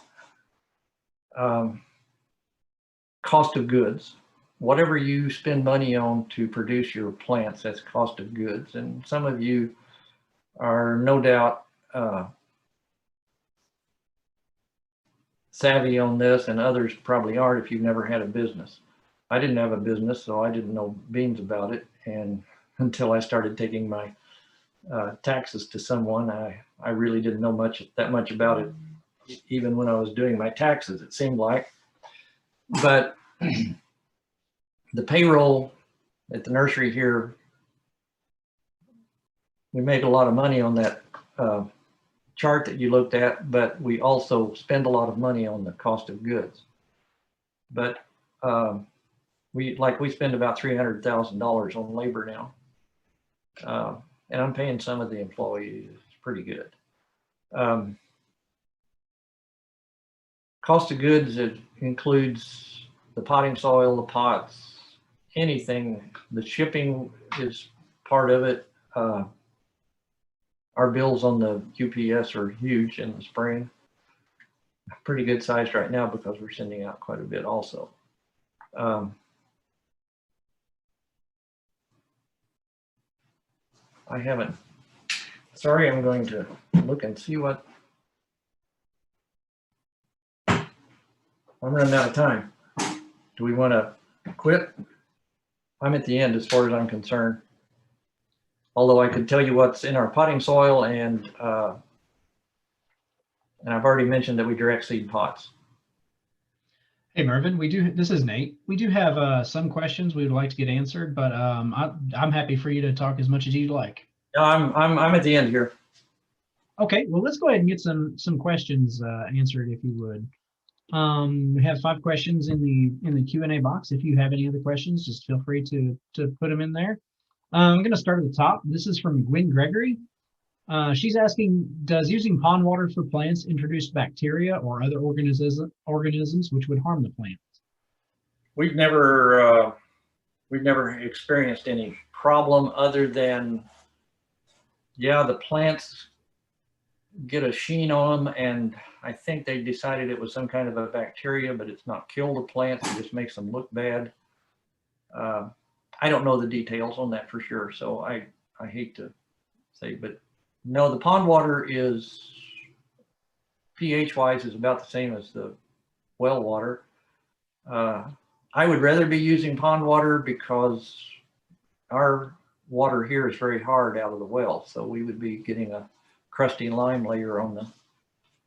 Cost of goods. Whatever you spend money on to produce your plants, that's cost of goods. And some of you are no doubt savvy on this, and others probably aren't if you've never had a business. I didn't have a business, so I didn't know beans about it. And until I started taking my taxes to someone, I really didn't know that much about it, even when I was doing my taxes, it seemed like. But the payroll at the nursery here, we make a lot of money on that chart that you looked at, but we also spend a lot of money on the cost of goods. But we spend about $300,000 on labor now. And I'm paying some of the employees. It's pretty good. Cost of goods, it includes the potting soil, the pots, anything. The shipping is part of it. Our bills on the UPS are huge in the spring. Pretty good sized right now because we're sending out quite a bit also. I haven't, sorry, I'm going to look and see what, I'm running out of time. Do we want to quit? I'm at the end as far as I'm concerned. Although I could tell you what's in our potting soil, and I've already mentioned that we direct seed pots. Hey Mervin, this is Nate. We do have some questions we would like to get answered, but I'm happy for you to talk as much as you'd like. No, I'm at the end here. Okay, well let's go ahead and get some questions answered if you would. We have 5 questions in the Q&A box. If you have any other questions, just feel free to put them in there. I'm going to start at the top. This is from Gwen Gregory. She's asking, does using pond water for plants introduce bacteria or other organisms which would harm the plants? We've never experienced any problem other than, yeah, the plants get a sheen on them, and I think they decided it was some kind of a bacteria, but it's not kill the plants, it just makes them look bad. I don't know the details on that for sure, so I hate to say, but no, the pond water is pH wise is about the same as the well water. I would rather be using pond water because our water here is very hard out of the well, so we would be getting a crusty lime layer on the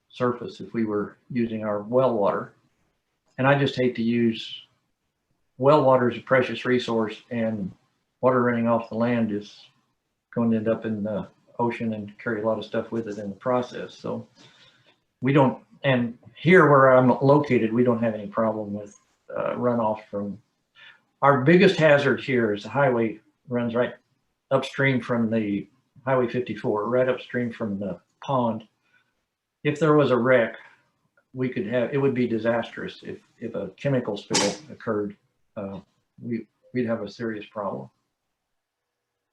surface if we were using our well water. And I just hate to use, well water is a precious resource, and water running off the land is going to end up in the ocean and carry a lot of stuff with it in the process. So we don't, and here where I'm located, we don't have any problem with runoff from, our biggest hazard here is the highway runs right upstream from the Highway 54, right upstream from the pond. If there was a wreck, we could have, it would be disastrous if a chemical spill occurred. We'd have a serious problem.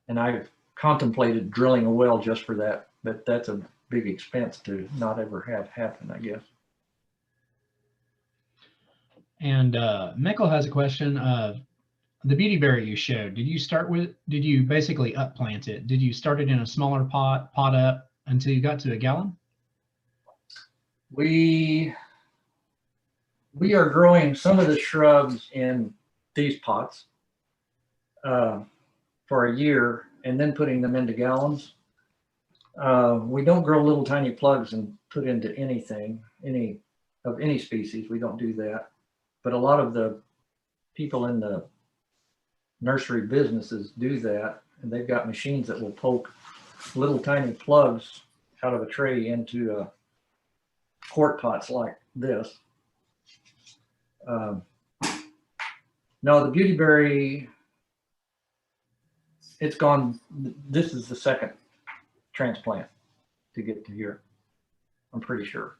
And I've contemplated drilling a well just for that, but that's a big expense to not ever have happen, I guess. And Mikkel has a question. The beautyberry you showed, did you basically upplant it? Did you start it in a smaller pot up until you got to a gallon? We are growing some of the shrubs in these pots for a year and then putting them into gallons. We don't grow little tiny plugs and put into anything, any species. We don't do that. But a lot of the people in the nursery businesses do that, and they've got machines that will poke little tiny plugs out of a tray into quart pots like this. No, the beautyberry, it's gone. This is the second transplant to get to here, I'm pretty sure.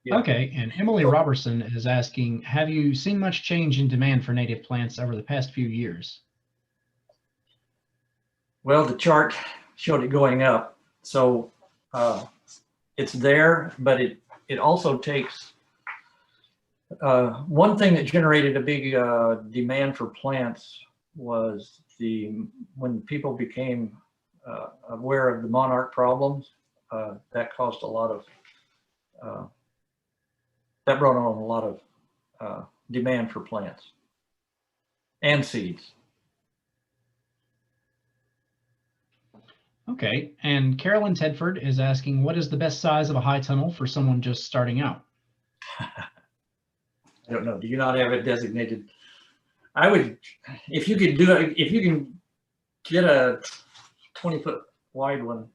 Yeah. Okay, and Emily Robertson is asking, have you seen much change in demand for native plants over the past few years? Well, the chart showed it going up, so it's there, but it also takes one thing that generated a big demand for plants was when people became aware of the monarch problems. That caused a lot of that brought on a lot of demand for plants and seeds. Okay, and Carolyn Tedford is asking, what is the best size of a high tunnel for someone just starting out? I don't know. Do you not have it designated? I would, if you could do it, if you can get a 20-foot wide one,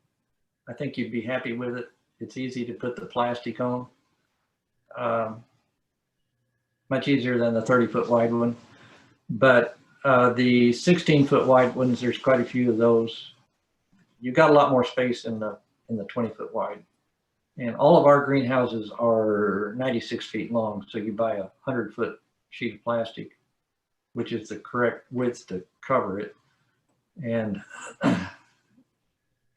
I think you'd be happy with it. It's easy to put the plastic on. Much easier than the 30-foot wide one. But the 16-foot wide ones, there's quite a few of those. You've got a lot more space in the 20-foot wide. And all of our greenhouses are 96 feet long. So you buy a 100-foot sheet of plastic, which is the correct width to cover it. And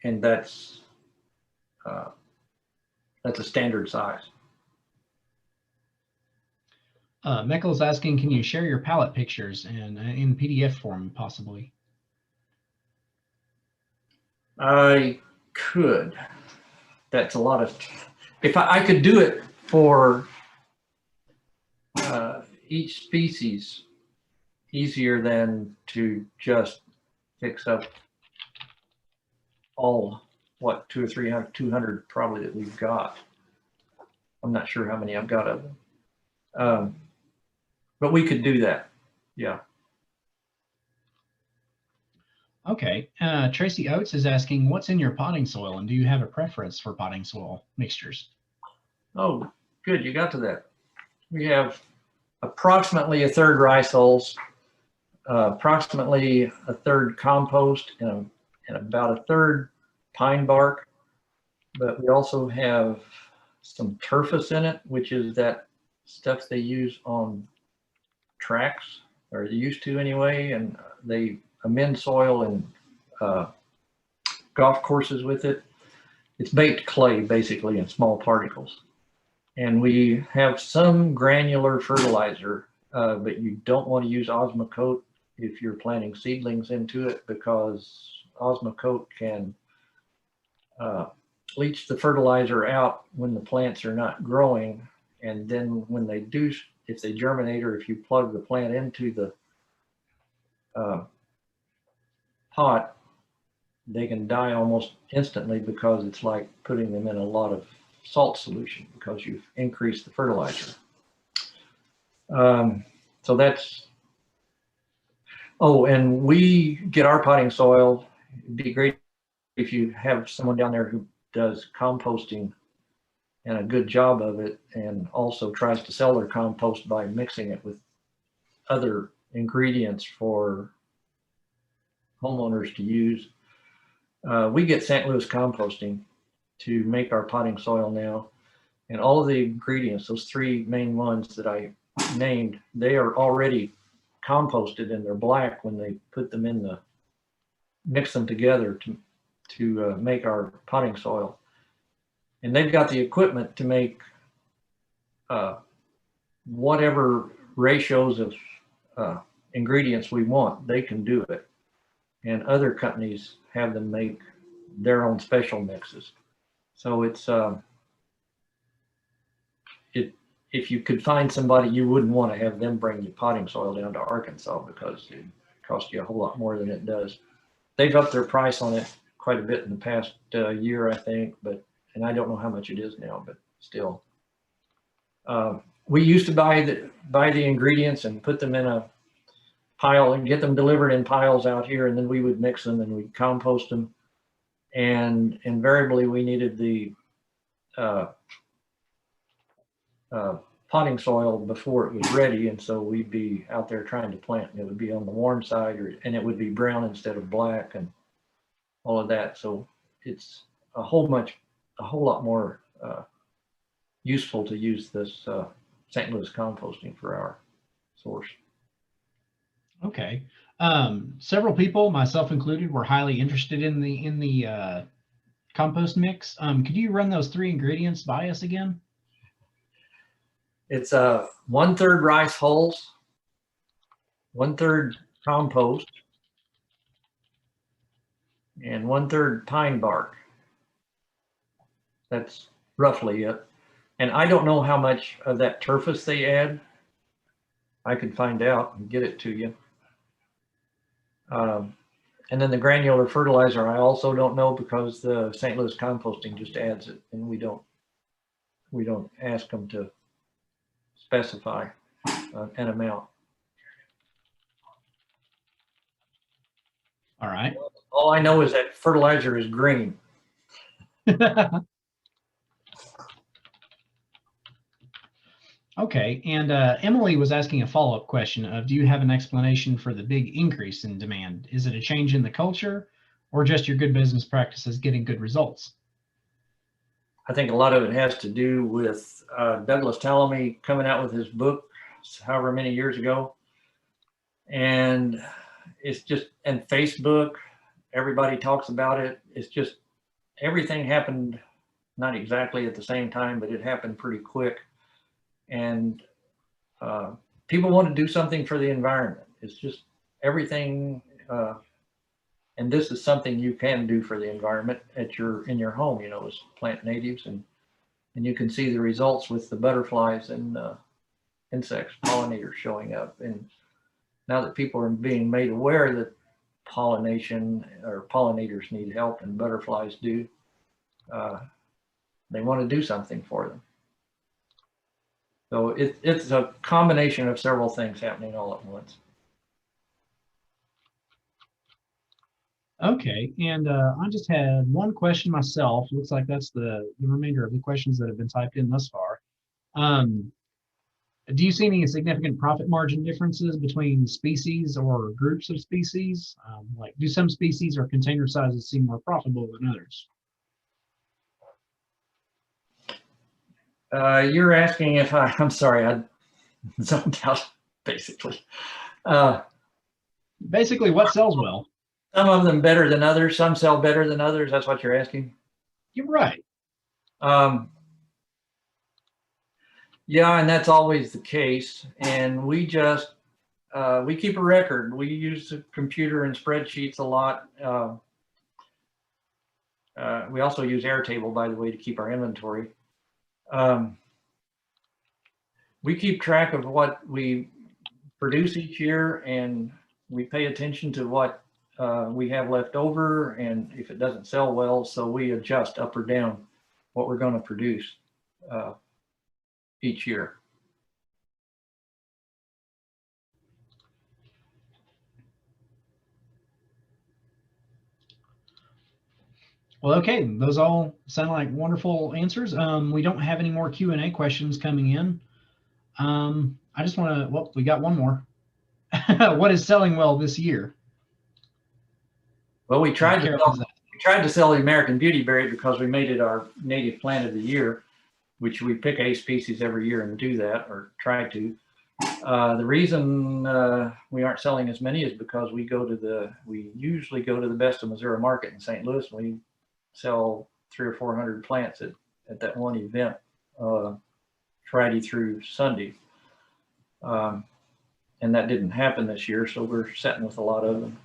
that's a standard size. Meckel's asking, can you share your palette pictures and in PDF form, possibly? I could. That's a lot of. If I could do it for each species, easier than to just fix up all, what, 200 or 300, 200 probably that we've got. I'm not sure how many I've got of them. But we could do that. Yeah. Okay. Tracy Oates is asking, what's in your potting soil, and do you have a preference for potting soil mixtures? Oh, good. You got to that. We have approximately a third rice hulls, approximately a third compost, and about a third pine bark. But we also have some turfus in it, which is that stuff they use on tracks, or they used to anyway, and they amend soil and golf courses with it. It's baked clay basically in small particles. And we have some granular fertilizer, but you don't want to use Osmocote if you're planting seedlings into it, because Osmocote can leach the fertilizer out when the plants are not growing. And then when they do, if they germinate or if you plug the plant into the pot, they can die almost instantly, because it's like putting them in a lot of salt solution, because you've increased the fertilizer. So that's, oh, and we get our potting soil. It'd be great if you have someone down there who does composting and a good job of it, and also tries to sell their compost by mixing it with other ingredients for homeowners to use. We get St. Louis Composting to make our potting soil now, and all of the ingredients, those three main ones that I named, they are already composted, and they're black when they put them in the, mix them together to make our potting soil. And they've got the equipment to make whatever ratios of ingredients we want. They can do it. And other companies have them make their own special mixes. So it's, if you could find somebody, you wouldn't want to have them bring you potting soil down to Arkansas, because it costs you a whole lot more than it does. They've upped their price on it quite a bit in the past year, I think, and I don't know how much it is now, but still. We used to buy the ingredients and put them in a pile and get them delivered in piles out here, and then we would mix them and we'd compost them. And invariably we needed the potting soil before it was ready, and so we'd be out there trying to plant, and it would be on the warm side, and it would be brown instead of black, and all of that. So it's a whole lot more useful to use this St. Louis Composting for our source. Okay. Several people, myself included, were highly interested in the compost mix. Could you run those 3 ingredients by us again? It's 1/3 rice hulls, 1/3 compost, and 1/3 pine bark. That's roughly it. And I don't know how much of that turfus they add. I could find out and get it to you. And then the granular fertilizer, I also don't know, because the St. Louis composting just adds it, and we don't ask them to specify an amount. All right. All I know is that fertilizer is green. Okay, and Emily was asking a follow-up question of, do you have an explanation for the big increase in demand? Is it a change in the culture, or just your good business practices getting good results? I think a lot of it has to do with Douglas Tallamy coming out with his book however many years ago. And it's just, and Facebook, everybody talks about it. It's just, everything happened not exactly at the same time, but it happened pretty quick. And people want to do something for the environment. It's just everything, and this is something you can do for the environment in your home, you know, is plant natives, and you can see the results with the butterflies and insects, pollinators showing up. And now that people are being made aware that pollination or pollinators need help and butterflies do, they want to do something for them. So it's a combination of several things happening all at once. Okay, and I just had one question myself. Looks like that's the remainder of the questions that have been typed in thus far. Do you see any significant profit margin differences between species or groups of species? Like, do some species or container sizes seem more profitable than others? You're asking if I'm sorry, I zoned out, basically. Basically, what sells well? Some of them better than others. Some sell better than others. That's what you're asking? You're right. Yeah, and that's always the case. And we just, we keep a record. We use the computer and spreadsheets a lot. We also use Airtable, by the way, to keep our inventory. We keep track of what we produce each year, and we pay attention to what we have left over, and if it doesn't sell well, so we adjust up or down what we're going to produce each year. Well, okay, those all sound like wonderful answers. We don't have any more Q&A questions coming in. I just want to, well, we got one more. What is selling well this year? Well, we tried to sell the American Beautyberry because we made it our native plant of the year, which we pick a species every year and do that, or try to. The reason we aren't selling as many is because we usually go to the Best of Missouri Market in St. Louis, and we sell 300 or 400 plants at that one event, Friday through Sunday. And that didn't happen this year, so we're sitting with a lot of them.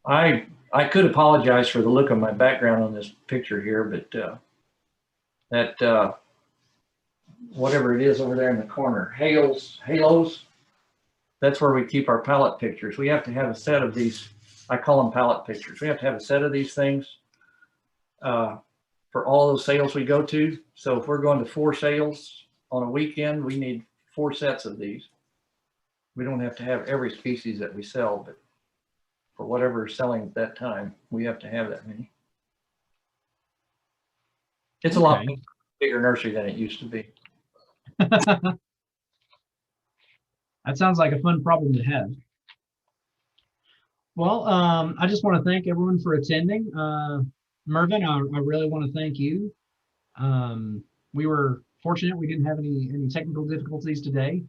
I could apologize for the look of my background on this picture here, but that whatever it is over there in the corner, halos, that's where we keep our palette pictures. We have to have a set of these. I call them palette pictures. We have to have a set of these things for all those sales we go to. So if we're going to 4 sales on a weekend, we need 4 sets of these. We don't have to have every species that we sell, but for whatever is selling at that time, we have to have that many. It's a lot bigger nursery than it used to be. That sounds like a fun problem to have. Well, I just want to thank everyone for attending. Mervin, I really want to thank you. We were fortunate we didn't have any technical difficulties today.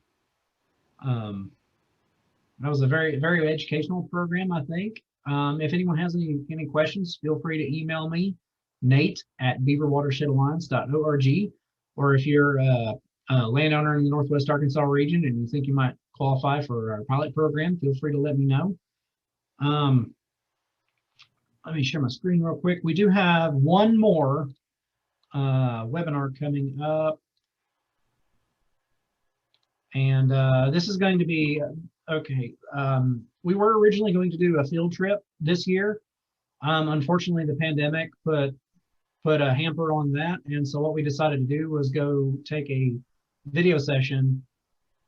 That was a very, very educational program, I think. If anyone has any questions, feel free to email me, Nate@beaverwatershedalliance.org, or if you're a landowner in the Northwest Arkansas region and you think you might qualify for our pilot program, feel free to let me know. Let me share my screen real quick. We do have one more webinar coming up. And this is going to be, okay, we were originally going to do a field trip this year. Unfortunately, the pandemic put a hamper on that. And so what we decided to do was go take a video session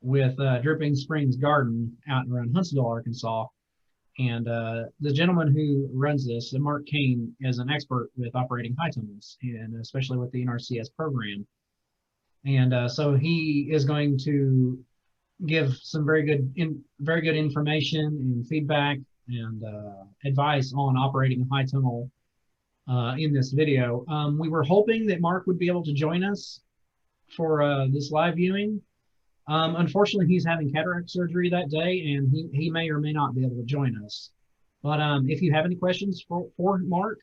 with Dripping Springs Garden out around Huntsville, Arkansas. And the gentleman who runs this, Mark Kane, is an expert with operating high tunnels, and especially with the NRCS program. And so he is going to give some very good information and feedback and advice on operating a high tunnel in this video. We were hoping that Mark would be able to join us for this live viewing. Unfortunately, he's having cataract surgery that day, and he may or may not be able to join us. But if you have any questions for Mark,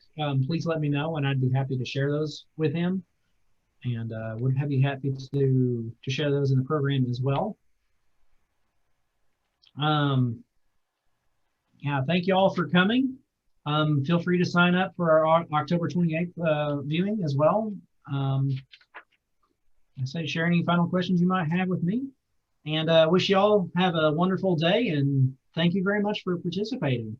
please let me know, and I'd be happy to share those with him. And would be happy to share those in the program as well. Yeah, thank you all for coming. Feel free to sign up for our October 28th viewing as well. I say share any final questions you might have with me, and wish you all have a wonderful day, and thank you very much for participating.